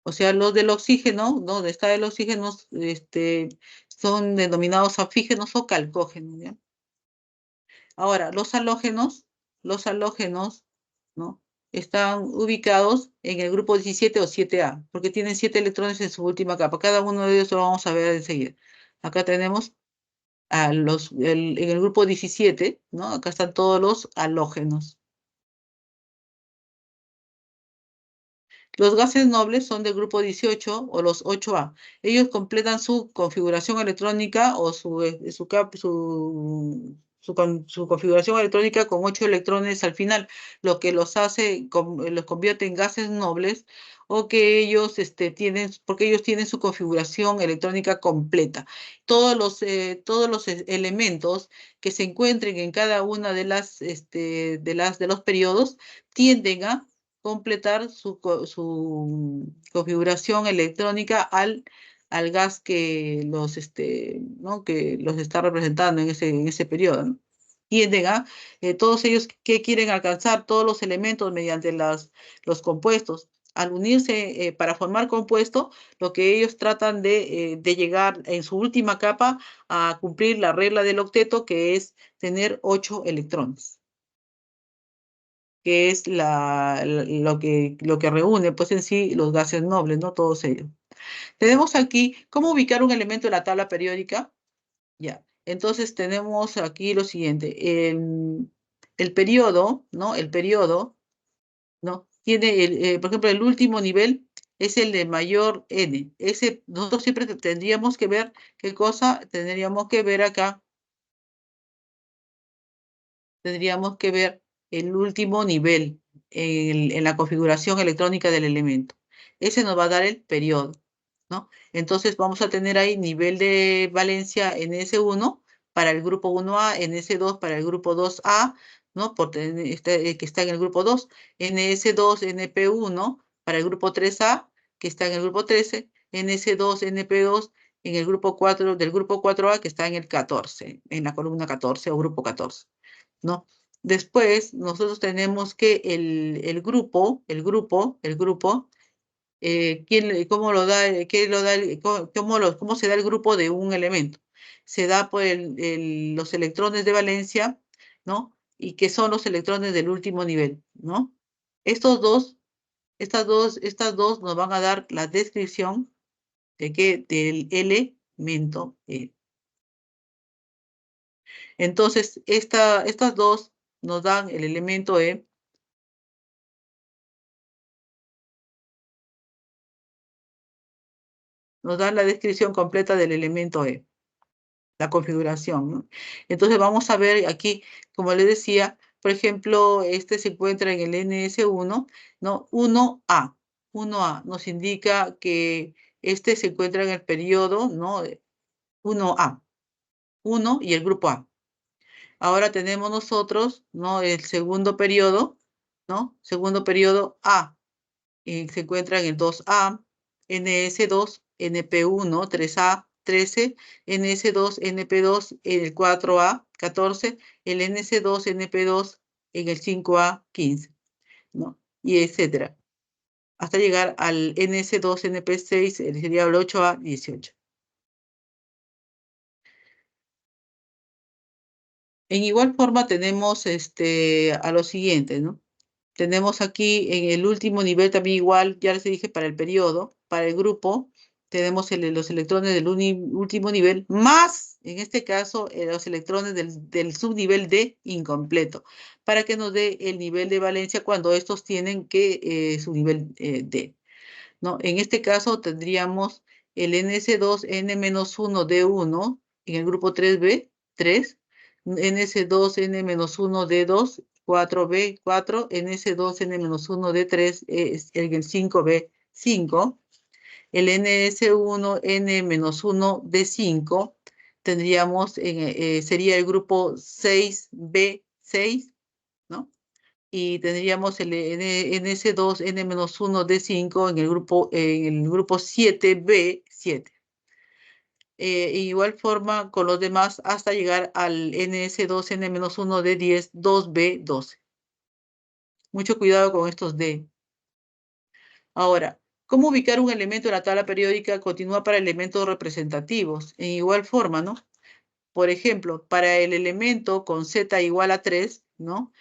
O sea, los del oxígeno, ¿no? Donde está el oxígeno, son denominados anfígenos o calcógenos, ¿ya? Ahora, los halógenos, ¿no? Están ubicados en el grupo 17 o 7A, porque tienen 7 electrones en su última capa. Cada uno de ellos lo vamos a ver enseguida. Acá tenemos en el grupo 17, ¿no? Acá están todos los halógenos. Los gases nobles son del grupo 18 o los 8A. Ellos completan su configuración electrónica o su configuración electrónica con 8 electrones al final, lo que los convierte en gases nobles, o que ellos porque ellos tienen su configuración electrónica completa. Todos los elementos que se encuentren en cada una de los periodos tienden a completar su configuración electrónica al gas que ¿no? que los está representando en ese periodo, ¿no? Tienden a todos ellos que quieren alcanzar todos los elementos mediante los compuestos. Al unirse para formar compuesto, lo que ellos tratan de llegar en su última capa a cumplir la regla del octeto, que es tener 8 electrones, que es lo que reúne, pues, en sí los gases nobles, ¿no? Todos ellos. Tenemos aquí cómo ubicar un elemento en la tabla periódica. Ya, entonces tenemos aquí lo siguiente. El periodo, ¿no? El periodo, ¿no? Tiene, por ejemplo, el último nivel es el de mayor n. Nosotros siempre tendríamos que ver qué cosa tendríamos que ver acá. Tendríamos que ver el último nivel en la configuración electrónica del elemento. Ese nos va a dar el periodo, ¿no? Entonces vamos a tener ahí nivel de valencia NS1 para el grupo 1A, NS2 para el grupo 2A, ¿no? Que está en el grupo 2, NS2, NP1 para el grupo 3A, que está en el grupo 13, NS2, NP2 en el grupo 4, del grupo 4A, que está en el 14, en la columna 14 o grupo 14. ¿No? Después, nosotros tenemos que el grupo, ¿cómo lo da, cómo se da el grupo de un elemento? Se da por los electrones de valencia, ¿no? Y que son los electrones del último nivel, ¿no? Estas dos nos van a dar la descripción del elemento. Entonces, estas dos nos dan el elemento E. Nos dan la descripción completa del elemento E, la configuración, ¿no? Entonces vamos a ver aquí, como les decía, por ejemplo, este se encuentra en el NS1, ¿no? 1A. 1A nos indica que este se encuentra en el periodo, ¿no? 1A. 1 y el grupo A. Ahora tenemos nosotros, ¿no? El segundo periodo, ¿no? Segundo periodo A. Se encuentra en el 2A, NS2, NP1, 3A, 13, NS2, NP2 en el 4A, 14, el NS2, NP2 en el 5A, 15, ¿no? Y etcétera, hasta llegar al NS2, NP6, sería el 8A, 18. En igual forma tenemos a lo siguiente, ¿no? Tenemos aquí en el último nivel también igual, ya les dije para el periodo, para el grupo, tenemos los electrones del último nivel, más, en este caso, los electrones del subnivel D incompleto, para que nos dé el nivel de valencia cuando estos tienen que su nivel D, ¿no? En este caso tendríamos el NS2 N-1D1 en el grupo 3B, 3, NS2 N-1D2, 4B, 4, NS2 N-1D3 en el 5B, 5, el NS1 N-1D5 tendríamos, sería el grupo 6B, 6, ¿no? Y tendríamos el NS2 N-1D5 en el grupo 7B7. Igual forma con los demás hasta llegar al NS2 N-1D10 2B12. Mucho cuidado con estos D. Ahora, ¿cómo ubicar un elemento en la tabla periódica continua para elementos representativos? En igual forma, ¿no? Por ejemplo, para el elemento con Z igual a 3, ¿no?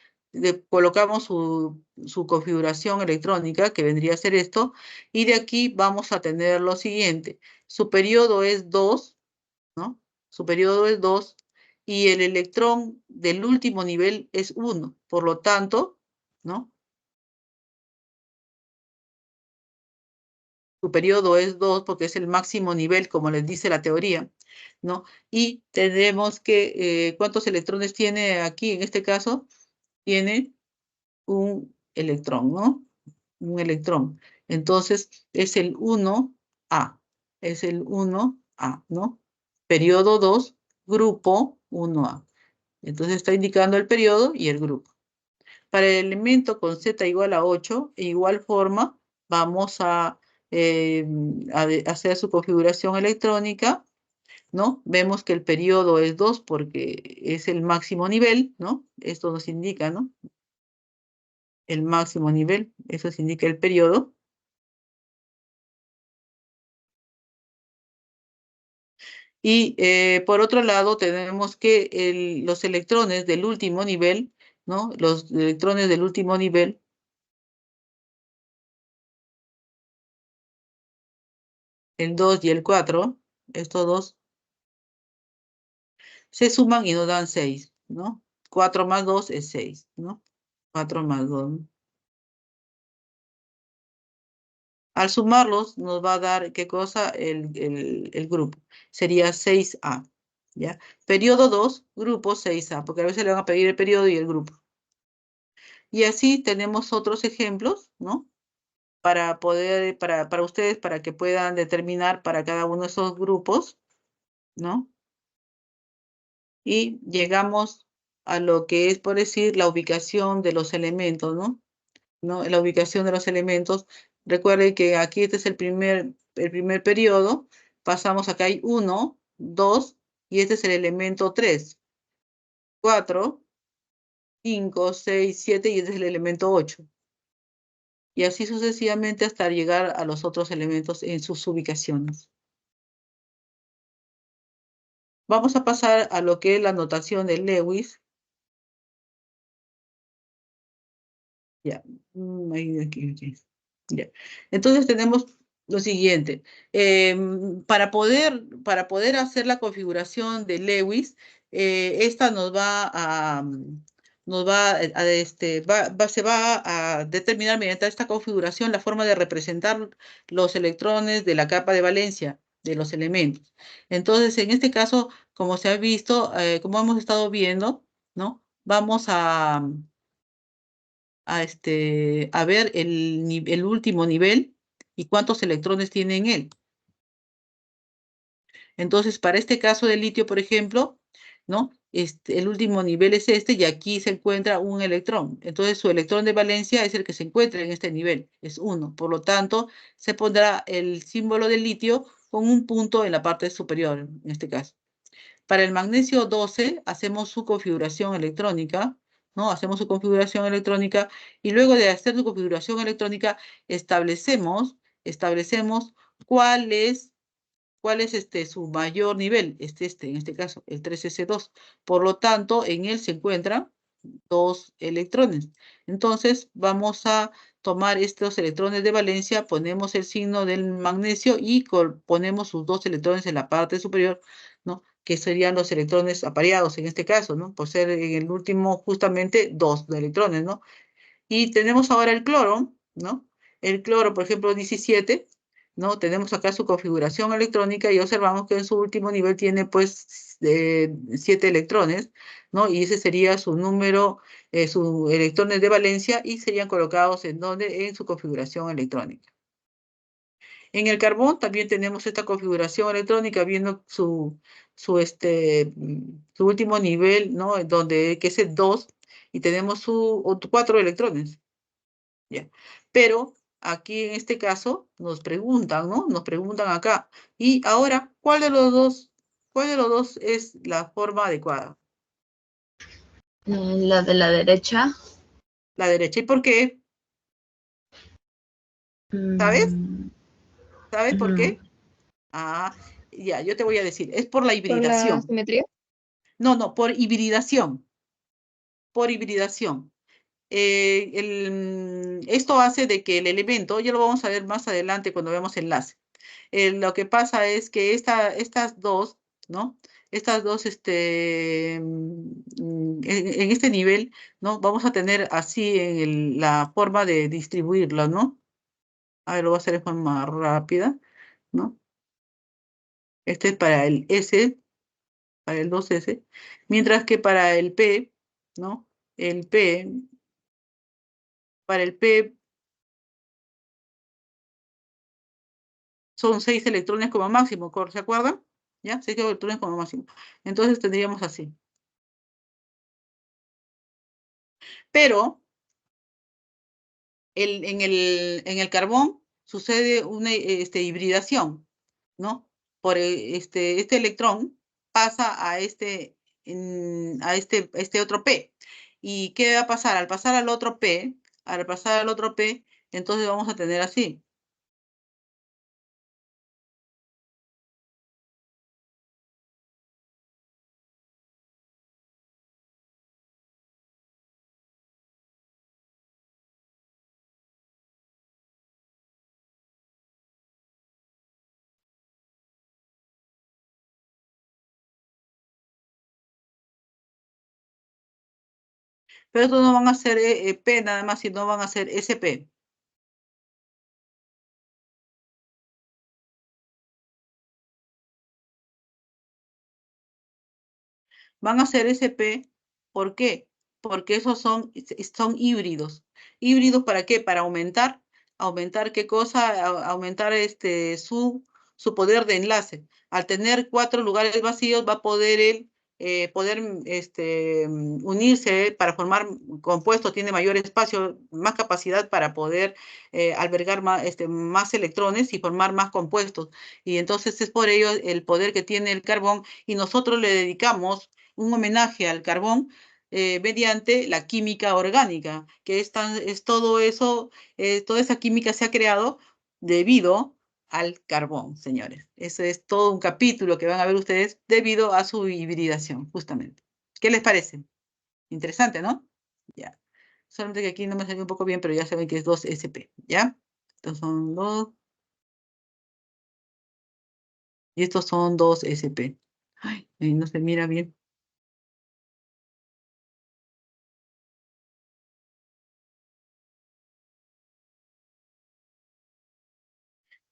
Colocamos su configuración electrónica, que vendría a ser esto, y de aquí vamos a tener lo siguiente. Su periodo es 2, ¿no? Su periodo es 2, y el electrón del último nivel es 1. Por lo tanto, ¿no? Su periodo es 2 porque es el máximo nivel, como les dice la teoría, ¿no? Y tenemos que, ¿cuántos electrones tiene aquí? En este caso, tiene un electrón, ¿no? Un electrón. Entonces, es el 1A. Es el 1A, ¿no? Periodo 2, grupo 1A. Entonces, está indicando el periodo y el grupo. Para el elemento con Z igual a 8, de igual forma, vamos a hacer su configuración electrónica, ¿no? Vemos que el periodo es 2 porque es el máximo nivel, ¿no? Esto nos indica, ¿no? El máximo nivel, eso nos indica el periodo. Y por otro lado, tenemos que los electrones del último nivel, ¿no? Los electrones del último nivel, el 2 y el 4, estos dos, se suman y nos dan 6, ¿no? 4 más 2 es 6, ¿no? 4 más 2. Al sumarlos nos va a dar, ¿qué cosa? El grupo. Sería 6A, ¿ya? Periodo 2, grupo 6A, porque a veces le van a pedir el periodo y el grupo. Y así tenemos otros ejemplos, ¿no? Para poder, para ustedes, para que puedan determinar para cada uno de esos grupos, ¿no? Y llegamos a lo que es, por decir, la ubicación de los elementos, ¿no? La ubicación de los elementos. Recuerden que aquí este es el primer periodo. Pasamos acá hay 1, 2, y este es el elemento 3, 4, 5, 6, 7, y este es el elemento 8. Y así sucesivamente hasta llegar a los otros elementos en sus ubicaciones. Vamos a pasar a lo que es la notación de Lewis. Ya, aquí. Ya. Entonces tenemos lo siguiente. Para poder hacer la configuración de Lewis, esta se va a determinar mediante esta configuración la forma de representar los electrones de la capa de valencia de los elementos. Entonces, en este caso, como se ha visto, como hemos estado viendo, ¿no? Vamos a ver el último nivel y cuántos electrones tiene en él. Entonces, para este caso de litio, por ejemplo, ¿no? El último nivel es este y aquí se encuentra un electrón. Entonces, su electrón de valencia es el que se encuentra en este nivel, es 1. Por lo tanto, se pondrá el símbolo del litio con un punto en la parte superior, en este caso. Para el magnesio 12 hacemos su configuración electrónica, ¿no? Hacemos su configuración electrónica y luego de hacer su configuración electrónica establecemos cuál es ¿Cuál es su mayor nivel? En este caso, el 3s2. Por lo tanto, en él se encuentran 2 electrones. Entonces, vamos a tomar estos electrones de valencia, ponemos el signo del magnesio y ponemos sus 2 electrones en la parte superior, ¿no? Que serían los electrones apareados en este caso, ¿no? Por ser en el último justamente 2 electrones, ¿no? Y tenemos ahora el cloro, ¿no? El cloro, por ejemplo, 17, ¿no? Tenemos acá su configuración electrónica y observamos que en su último nivel tiene pues 7 electrones, ¿no? Y ese sería su número, sus electrones de valencia y serían colocados en donde, en su configuración electrónica. En el carbón también tenemos esta configuración electrónica viendo su último nivel, ¿no? Que es el 2 y tenemos sus 4 electrones. ¿Ya? Pero aquí en este caso nos preguntan, ¿no? Nos preguntan acá. Y ahora, cuál de los dos es la forma adecuada? La de la derecha. La derecha. ¿Y por qué? ¿Sabes? ¿Sabes por qué? Ah, ya, yo te voy a decir. Es por la ¿Por la hibridación. simetría? No, por hibridación. Por hibridación. Esto hace de que el elemento, ya lo vamos a ver más adelante cuando veamos enlace. Lo que pasa es que estas dos, ¿no? Estas dos, en este nivel, ¿no? Vamos a tener así la forma de distribuirlo, ¿no? A ver, lo voy a hacer de forma rápida, ¿no? Este es para el S, para el 2S, mientras que para el P, ¿no? Para el P son 6 electrones como máximo, ¿se acuerdan? ¿Ya? 6 electrones como máximo. Entonces tendríamos así. Pero en el carbón sucede una hibridación, ¿no? Por este electrón pasa a este otro P. ¿Y qué va a pasar? Al pasar al otro P, entonces vamos a tener así. Pero estos no van a ser P nada más, sino van a ser SP. Van a ser SP, ¿por qué? Porque esos son híbridos. ¿Híbridos para qué? Para aumentar qué cosa, aumentar su poder de enlace. Al tener 4 lugares vacíos va a poder él unirse para formar compuestos, tiene mayor espacio, más capacidad para poder albergar más electrones y formar más compuestos. Y entonces es por ello el poder que tiene el carbón y nosotros le dedicamos un homenaje al carbón mediante la química orgánica, que es todo eso, toda esa química se ha creado debido al carbón, señores. Eso es todo un capítulo que van a ver ustedes debido a su hibridación, justamente. ¿Qué les parece? Interesante, ¿no? Ya. Solamente que aquí no me salió un poco bien, pero ya saben que es 2SP, ¿ya? Estos son 2. Y estos son 2SP. Ay, no se mira bien.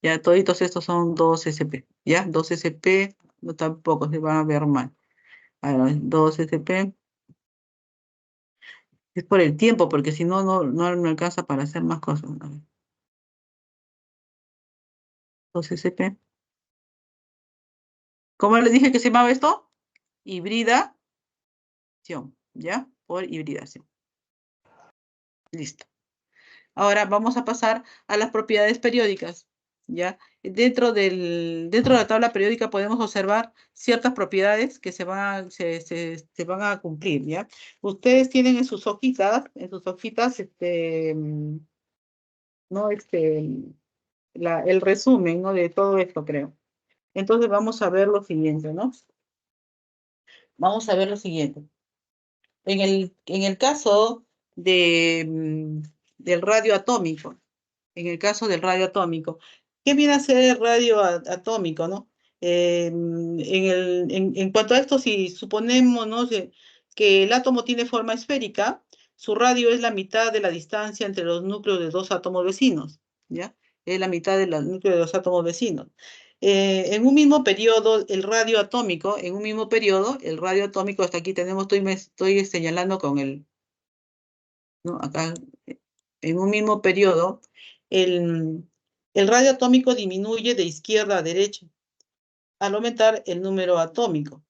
Ya, toditos estos son 2SP, ¿ya? 2SP, no tampoco se van a ver mal. Ahora, 2SP. Es por el tiempo, porque si no, no me alcanza para hacer más cosas. A ver. 2SP. ¿Cómo les dije que se llamaba esto? Hibridación, ¿ya? Por hibridación. Listo. Ahora vamos a pasar a las propiedades periódicas, ¿ya? Dentro de la tabla periódica podemos observar ciertas propiedades que se van a cumplir, ¿ya? Ustedes tienen en sus hojitas, ¿no? El resumen, ¿no? De todo esto, creo. Entonces vamos a ver lo siguiente, ¿no? Vamos a ver lo siguiente. En el caso del radio atómico, ¿qué viene a ser el radio atómico, no? En cuanto a esto, si suponemos, ¿no?, que el átomo tiene forma esférica, su radio es la mitad de la distancia entre los núcleos de dos átomos vecinos, ¿ya? Es la mitad del núcleo de dos átomos vecinos. En un mismo periodo, el radio atómico, hasta aquí tenemos, estoy señalando con el, ¿no? Acá, en un mismo periodo, el radio atómico disminuye de izquierda a derecha al aumentar el número atómico.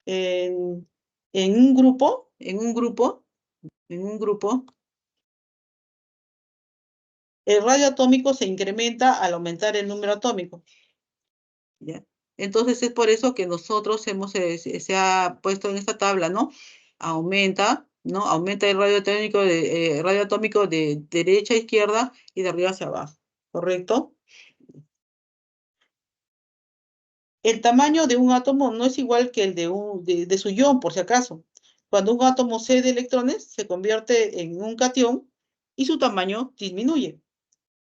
En un grupo, el radio atómico se incrementa al aumentar el número atómico, ¿ya? Entonces es por eso que nosotros se ha puesto en esta tabla, ¿no? Aumenta el radio atómico de derecha a izquierda y de arriba hacia abajo, ¿correcto? El tamaño de un átomo no es igual que el de su ion, por si acaso. Cuando un átomo cede electrones, se convierte en un catión y su tamaño disminuye.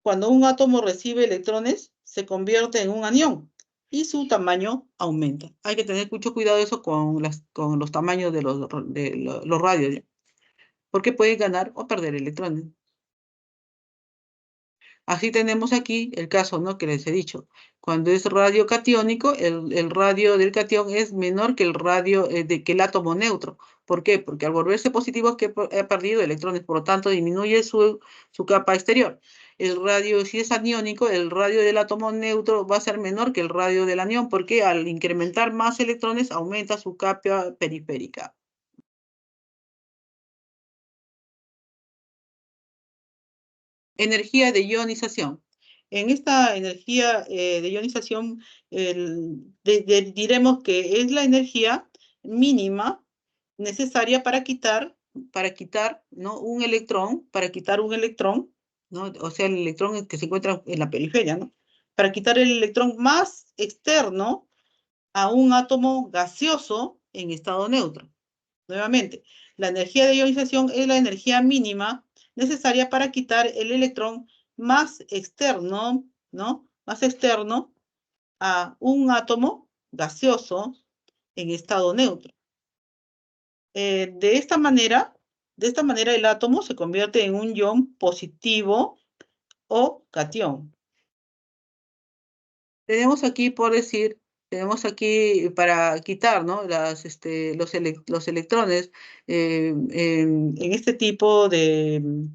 Cuando un átomo recibe electrones, se convierte en un anión y su tamaño aumenta. Hay que tener mucho cuidado eso con los tamaños de los radios, ¿ya? Porque pueden ganar o perder electrones. Así tenemos aquí el caso, ¿no?, que les he dicho. Cuando es radio catiónico, el radio del catión es menor que el radio que el átomo neutro. ¿Por qué? Porque al volverse positivo ha perdido electrones, por lo tanto disminuye su capa exterior. El radio, si es aniónico, el radio del átomo neutro va a ser menor que el radio del anión, porque al incrementar más electrones aumenta su capa periférica. Energía de ionización. En esta energía de ionización, diremos que es la energía mínima necesaria para quitar, ¿no?, un electrón, ¿no? O sea, el electrón que se encuentra en la periferia, ¿no? Para quitar el electrón más externo a un átomo gaseoso en estado neutro. Nuevamente, la energía de ionización es la energía mínima necesaria para quitar el electrón más externo, ¿no?, más externo a un átomo gaseoso en estado neutro. De esta manera el átomo se convierte en un ion positivo o catión. Tenemos aquí para quitar, ¿no?, los electrones en este tipo de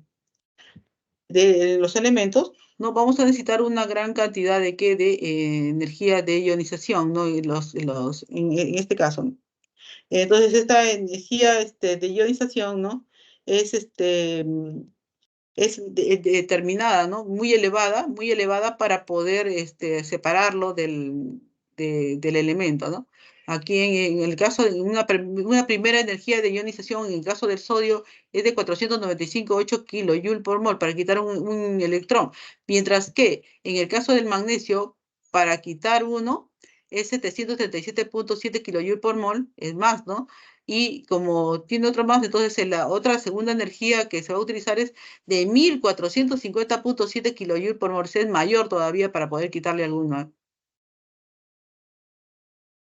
los elementos, ¿no? Vamos a necesitar una gran cantidad de energía de ionización, ¿no? En este caso, ¿no? Entonces, esta energía de ionización, ¿no?, es determinada, ¿no?, muy elevada para poder separarlo del elemento, ¿no? Aquí en el caso de una primera energía de ionización, en el caso del sodio, es de 495,8 kilojoule por mol para quitar un electrón, mientras que en el caso del magnesio, para quitar uno, es 737,7 kilojoule por mol, es más, ¿no? Y como tiene otro más, entonces la otra segunda energía que se va a utilizar es de 1450,7 kilojoule por mol, es mayor todavía para poder quitarle alguna.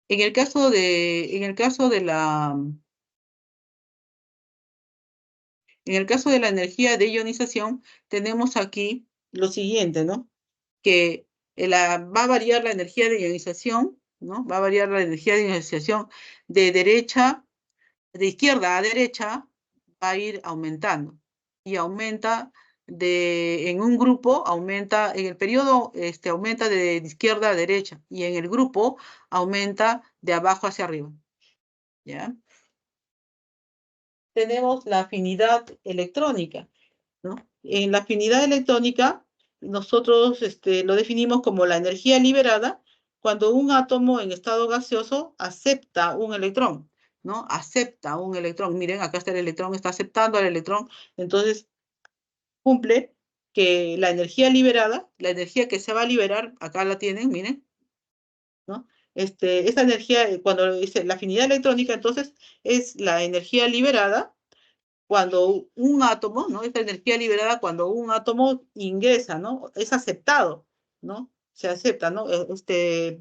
En el caso de la energía de ionización, tenemos aquí lo siguiente, ¿no? Que va a variar la energía de ionización, ¿no? Va a variar la energía de ionización de izquierda a derecha, va a ir aumentando. Y aumenta en un grupo, en el periodo aumenta de izquierda a derecha, y en el grupo aumenta de abajo hacia arriba, ¿ya? Tenemos la afinidad electrónica, ¿no? En la afinidad electrónica, nosotros lo definimos como la energía liberada cuando un átomo en estado gaseoso acepta un electrón, ¿no? Acepta un electrón. Miren, acá está el electrón, está aceptando al electrón. Entonces, cumple que la energía liberada, la energía que se va a liberar, acá la tienen, miren, ¿no? Esta energía, cuando dice la afinidad electrónica, entonces es la energía liberada cuando un átomo, ¿no? Esta energía liberada cuando un átomo ingresa, ¿no? Es aceptado, ¿no? Se acepta, ¿no? Este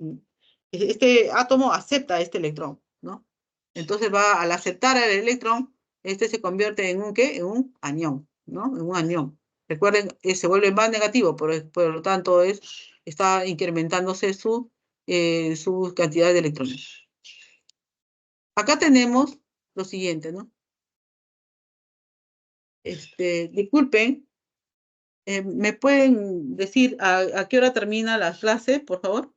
átomo acepta este electrón, ¿no? Entonces al aceptar el electrón, se convierte en un ¿qué? En un anión, ¿no? En un anión. Recuerden, se vuelve más negativo, por lo tanto está incrementándose su cantidad de electrones. Acá tenemos lo siguiente, ¿no? Disculpen, ¿me pueden decir a qué hora termina la clase, por favor?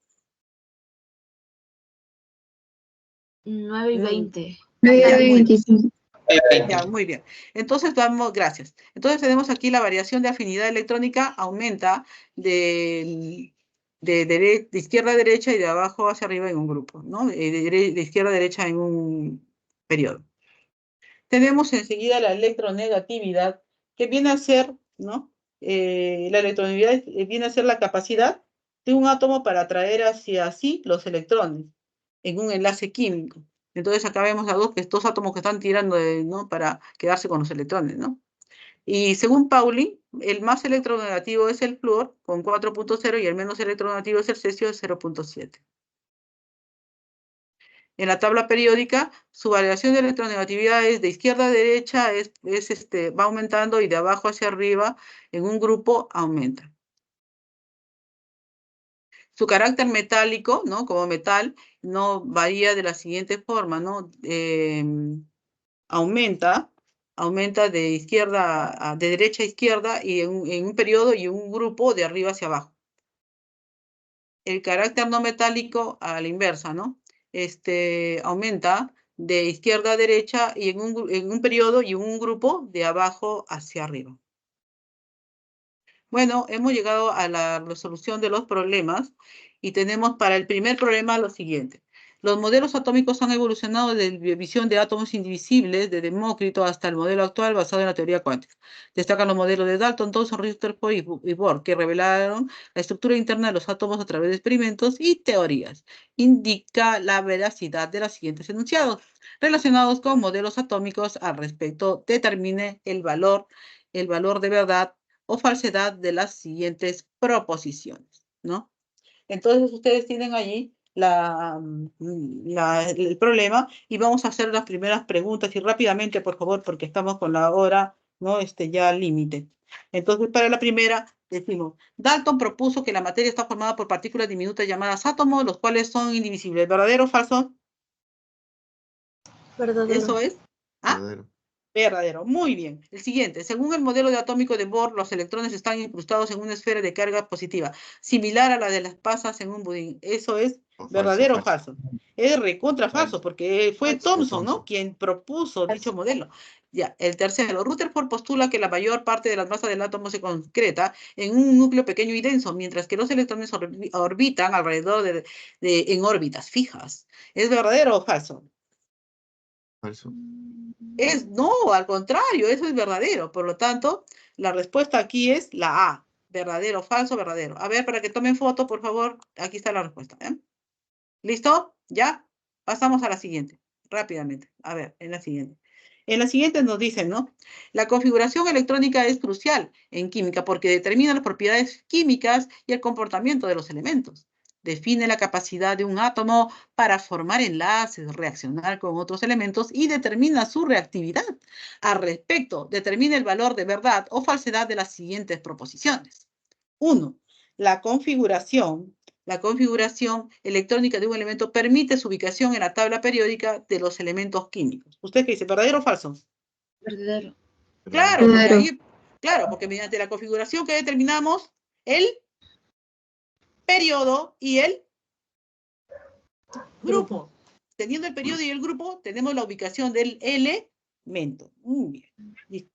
9:20. 9:25. Ya, muy bien. Entonces gracias. Entonces tenemos aquí la variación de afinidad electrónica aumenta de izquierda a derecha y de abajo hacia arriba en un grupo, ¿no? De izquierda a derecha en un periodo. Tenemos enseguida la electronegatividad, que viene a ser, ¿no? La electronegatividad viene a ser la capacidad de un átomo para atraer hacia sí los electrones en un enlace químico. Entonces acá vemos a estos átomos que están tirando, ¿no? Para quedarse con los electrones, ¿no? Y según Pauling, el más electronegativo es el flúor, con 4.0, y el menos electronegativo es el cesio, de 0.7. En la tabla periódica, su variación de electronegatividad es de izquierda a derecha, va aumentando, y de abajo hacia arriba, en un grupo, aumenta. Su carácter metálico, ¿no? Como metal, no varía de la siguiente forma, ¿no? Aumenta de derecha a izquierda, y en un periodo y en un grupo de arriba hacia abajo. El carácter no metálico a la inversa, ¿no? Aumenta de izquierda a derecha y en un periodo y en un grupo de abajo hacia arriba. Bueno, hemos llegado a la resolución de los problemas y tenemos para el primer problema lo siguiente. Los modelos atómicos han evolucionado desde la visión de átomos indivisibles de Demócrito hasta el modelo actual basado en la teoría cuántica. Destacan los modelos de Dalton, Thomson, Rutherford y Bohr, que revelaron la estructura interna de los átomos a través de experimentos y teorías. Indica la veracidad de los siguientes enunciados relacionados con modelos atómicos. Al respecto, determine el valor de verdad o falsedad de las siguientes proposiciones, ¿no? Entonces ustedes tienen allí el problema, y vamos a hacer las primeras preguntas, y rápidamente, por favor, porque estamos con la hora, ¿no? Ya límite. Entonces, para la primera, decimos, Dalton propuso que la materia está formada por partículas diminutas llamadas átomos, los cuales son indivisibles. ¿Verdadero o falso? Verdadero. Eso es. Verdadero. Verdadero. Muy bien. El siguiente. Según el modelo de atómico de Bohr, los electrones están incrustados en una esfera de carga positiva, similar a la de las pasas en un budín. ¿Eso es verdadero o falso? Es recontra falso, porque fue Thomson, ¿no? Quien propuso dicho modelo. Ya. El tercero. Rutherford postula que la mayor parte de la masa del átomo se concreta en un núcleo pequeño y denso, mientras que los electrones orbitan alrededor en órbitas fijas. ¿Es verdadero o falso? Falso. No, al contrario, eso es verdadero. Por lo tanto, la respuesta aquí es la A. Verdadero, falso, verdadero. A ver, para que tomen foto, por favor. Aquí está la respuesta. ¿Listo? ¿Ya? Pasamos a la siguiente. Rápidamente. A ver, en la siguiente. En la siguiente nos dicen, ¿no? La configuración electrónica es crucial en química porque determina las propiedades químicas y el comportamiento de los elementos. Define la capacidad de un átomo para formar enlaces, reaccionar con otros elementos y determina su reactividad. Al respecto, determina el valor de verdad o falsedad de las siguientes proposiciones. 1. La configuración electrónica de un elemento permite su ubicación en la tabla periódica de los elementos químicos. ¿Usted qué dice? ¿Verdadero o falso? Verdadero. Claro, Verdadero. porque mediante la configuración que determinamos el periodo y el grupo. Teniendo el periodo y el grupo, tenemos la ubicación del elemento. Muy bien. Listo.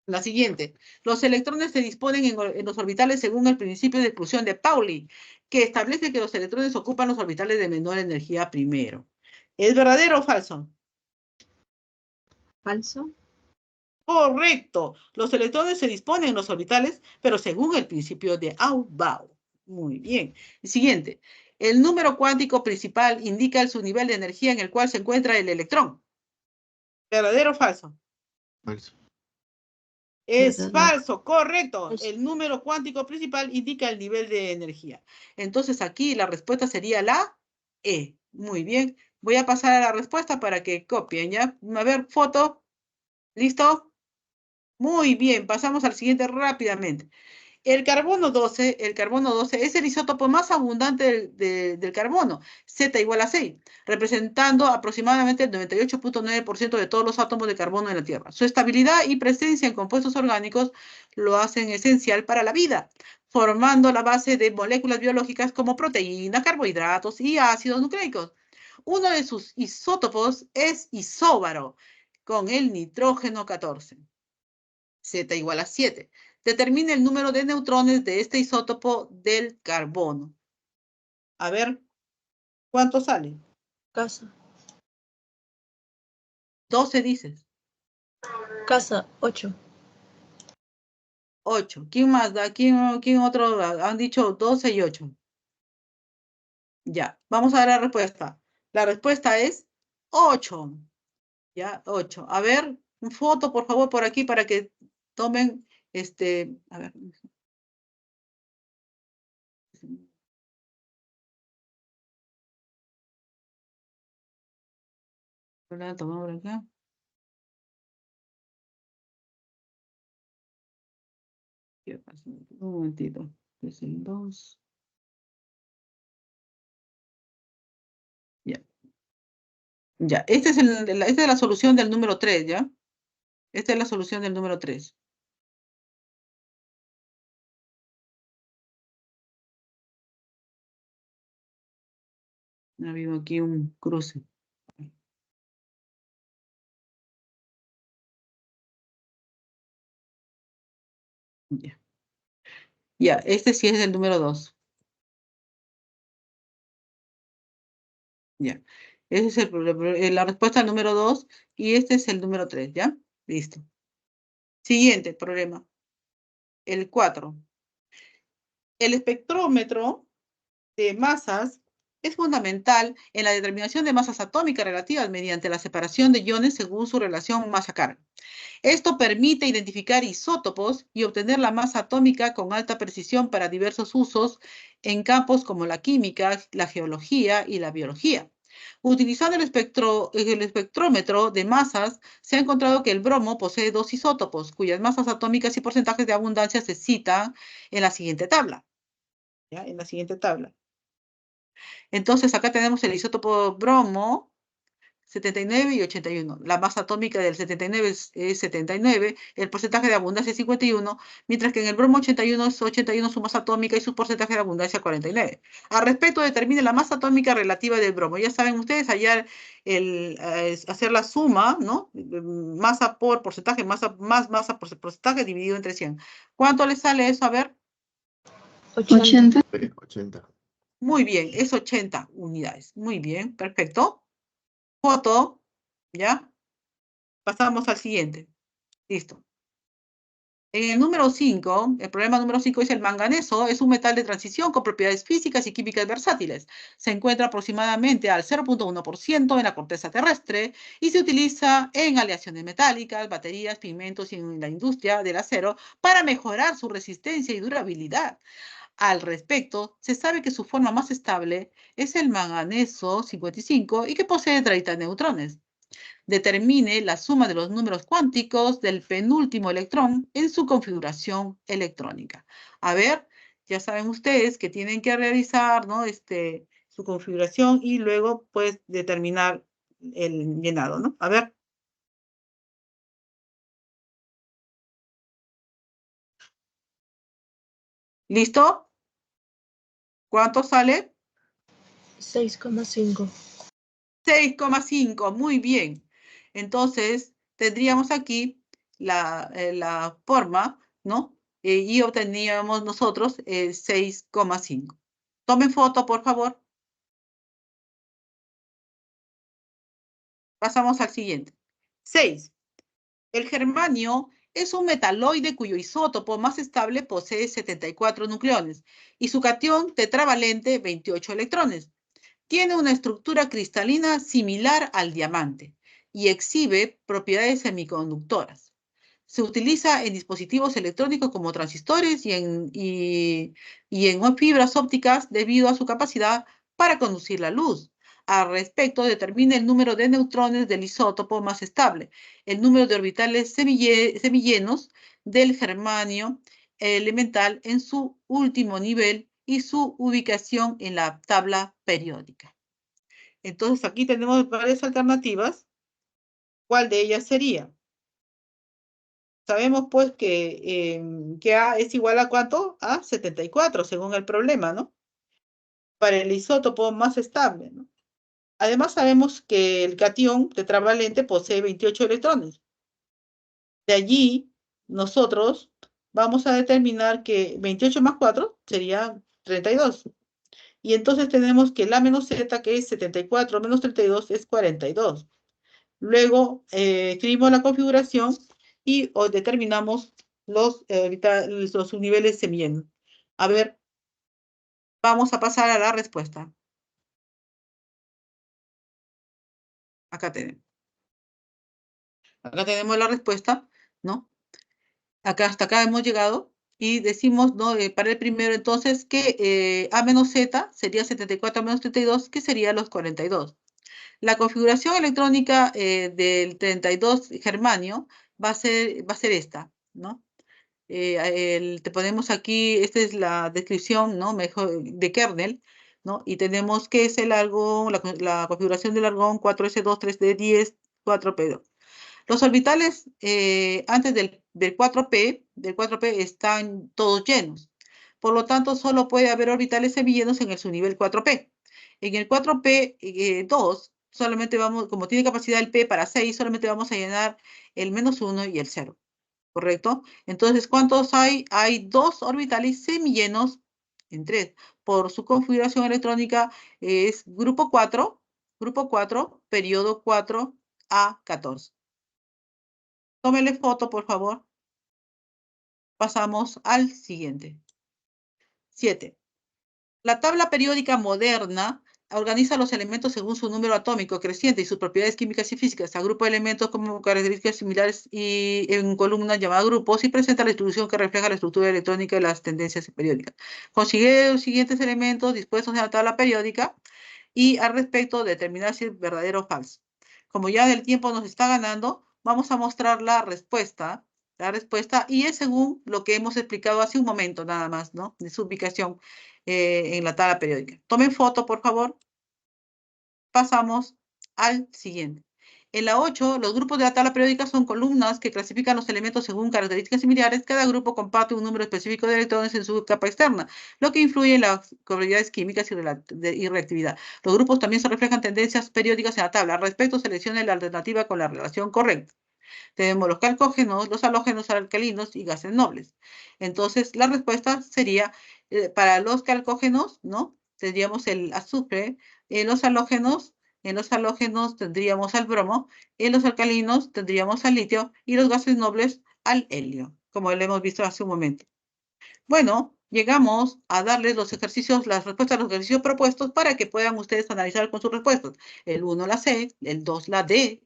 La siguiente. Los electrones se disponen en los orbitales según el principio de exclusión de Pauli, que establece que los electrones ocupan los orbitales de menor energía primero. ¿Es verdadero o falso? Falso. Correcto. Los electrones se disponen en los orbitales, pero según el principio de Aufbau. Muy bien. El siguiente. El número cuántico principal indica el subnivel de energía en el cual se encuentra el electrón. ¿Verdadero o falso? Falso. Es Verdadero. falso, correcto. Falso. El número cuántico principal indica el nivel de energía. Entonces aquí la respuesta sería la E. Muy bien. Voy a pasar a la respuesta para que copien, ¿ya? A ver, foto. ¿Listo? Muy bien, pasamos al siguiente rápidamente. El carbono 12 es el isótopo más abundante del carbono, Z igual a 6, representando aproximadamente el 98.9% de todos los átomos de carbono en la Tierra. Su estabilidad y presencia en compuestos orgánicos lo hacen esencial para la vida, formando la base de moléculas biológicas como proteínas, carbohidratos y ácidos nucleicos. Uno de sus isótopos es isóbaro, con el nitrógeno 14. Z igual a 7. Determine el número de neutrones de este isótopo del carbono. A ver, ¿cuánto sale? Casa. 12 dices. Casa, 8. 8. ¿Quién más da? ¿Quién otro da? Han dicho 12 y 8. Ya, vamos a ver la respuesta. La respuesta es 8. Ya, 8. A ver, un foto, por favor, por aquí para que tomen, a ver. La tomamos por acá. ¿Qué pasa? Un momentito. Es el 2. Ya. Ya, esta es la solución del número 3, ¿ya? Esta es la solución del número 3. Ha habido aquí un cruce. Ya. Ya, este sí es el número 2. Ya. Esa es la respuesta al número 2 y este es el número 3, ¿ya? Listo. Siguiente problema. El 4. El espectrómetro de masas es fundamental en la determinación de masas atómicas relativas mediante la separación de iones según su relación masa-carga. Esto permite identificar isótopos y obtener la masa atómica con alta precisión para diversos usos en campos como la química, la geología y la biología. Utilizando el espectrómetro de masas, se ha encontrado que el bromo posee dos isótopos, cuyas masas atómicas y porcentajes de abundancia se citan en la siguiente tabla. ¿Ya? En la siguiente tabla. Entonces, acá tenemos el isótopo bromo, 79 y 81. La masa atómica del 79 es 79, el porcentaje de abundancia es 51, mientras que en el bromo 81 es 81 su masa atómica y su porcentaje de abundancia 49. Al respecto, determine la masa atómica relativa del bromo. Ya saben ustedes, hallar hacer la suma, ¿no? Masa por porcentaje, masa por porcentaje dividido entre 100. ¿Cuánto le sale eso? A ver. 80. 80. Muy bien, es 80 unidades. Muy bien, perfecto. Foto, ¿ya? Pasamos al siguiente. Listo. En el número 5, el problema número 5 es el manganeso. Es un metal de transición con propiedades físicas y químicas versátiles. Se encuentra aproximadamente al 0.1% en la corteza terrestre y se utiliza en aleaciones metálicas, baterías, pigmentos y en la industria del acero para mejorar su resistencia y durabilidad. Al respecto, se sabe que su forma más estable es el manganeso 55 y que posee 30 neutrones. Determine la suma de los números cuánticos del penúltimo electrón en su configuración electrónica. A ver, ya saben ustedes que tienen que realizar, ¿no? Su configuración y luego, pues, determinar el llenado, ¿no? A ver. ¿Listo? ¿Cuánto sale? 6,5. 6,5, muy bien. Entonces, tendríamos aquí la forma, ¿no? Y obteníamos nosotros 6,5. Tomen foto, por favor. Pasamos al siguiente. 6. El germanio es un metaloide cuyo isótopo más estable posee 74 nucleones y su catión tetravalente 28 electrones. Tiene una estructura cristalina similar al diamante y exhibe propiedades semiconductoras. Se utiliza en dispositivos electrónicos como transistores y en fibras ópticas debido a su capacidad para conducir la luz. Al respecto, determina el número de neutrones del isótopo más estable, el número de orbitales semillenos del germanio elemental en su último nivel y su ubicación en la tabla periódica. Entonces, aquí tenemos varias alternativas. ¿Cuál de ellas sería? Sabemos pues que A es igual a ¿cuánto? A 74, según el problema, ¿no? Para el isótopo más estable, ¿no? Además sabemos que el catión tetravalente posee 28 electrones. De allí, nosotros vamos a determinar que 28 más 4 sería 32. Y entonces tenemos que la menos Z, que es 74 menos 32, es 42. Luego escribimos la configuración y determinamos los subniveles semillenos. A ver, vamos a pasar a la respuesta. Acá tenemos. Acá tenemos la respuesta, ¿no? Acá, hasta acá hemos llegado y decimos, ¿no? Para el primero, entonces, que A menos Z sería 74 menos 32, que sería los 42. La configuración electrónica del 32 germanio va a ser esta, ¿no? Te ponemos aquí, esta es la descripción, ¿no? Mejor de kernel, ¿no? Y tenemos que es el argón, la configuración del argón 4s2, 3d10, 4p2. Los orbitales antes del 4p están todos llenos. Por lo tanto, solo puede haber orbitales semillenos en el subnivel 4p. En el 4p2, solamente vamos, como tiene capacidad el p para 6, solamente vamos a llenar el -1 y el 0. ¿Correcto? Entonces, ¿cuántos hay? Hay 2 orbitales semillenos en 3. Por su configuración electrónica es grupo 4, periodo 4A14. Tómele foto, por favor. Pasamos al siguiente. 7. La tabla periódica moderna organiza los elementos según su número atómico creciente y sus propiedades químicas y físicas. Agrupa elementos como características similares y en columnas llamadas grupos y presenta la distribución que refleja la estructura electrónica y las tendencias periódicas. Consigue los siguientes elementos dispuestos en la tabla periódica y al respecto determinar si es verdadero o falso. Como ya el tiempo nos está ganando, vamos a mostrar la respuesta y es según lo que hemos explicado hace un momento nada más, ¿no? De su ubicación en la tabla periódica. Tomen foto, por favor. Pasamos al siguiente. En la 8, los grupos de la tabla periódica son columnas que clasifican los elementos según características similares. Cada grupo comparte un número específico de electrones en su capa externa, lo que influye en las propiedades químicas y reactividad. Los grupos también se reflejan tendencias periódicas en la tabla. Al respecto, seleccione la alternativa con la relación correcta. Tenemos los calcógenos, los halógenos alcalinos y gases nobles. Entonces, la respuesta sería, para los calcógenos, ¿no? Tendríamos el azufre, en los halógenos tendríamos al bromo, en los alcalinos tendríamos al litio y los gases nobles al helio, como lo hemos visto hace un momento. Bueno, llegamos a darles los ejercicios, las respuestas a los ejercicios propuestos para que puedan ustedes analizar con sus respuestas. El 1 la C, el 2 la D,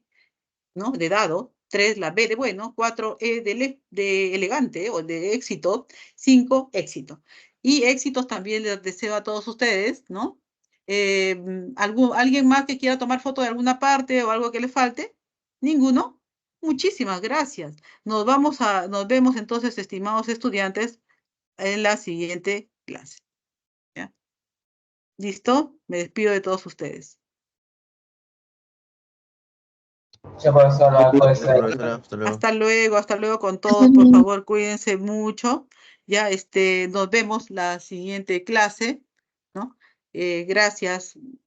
¿no? De dado, 3 la B de bueno, 4 E de elegante o de éxito, 5 éxito. Y éxitos también les deseo a todos ustedes, ¿no? ¿Alguien más que quiera tomar foto de alguna parte o algo que le falte? ¿Ninguno? Muchísimas gracias. Nos vemos entonces, estimados estudiantes, en la siguiente clase. ¿Ya? ¿Listo? Me despido de todos ustedes. Hasta luego con todos, por favor, cuídense mucho. Ya, nos vemos la siguiente clase, ¿no? Gracias.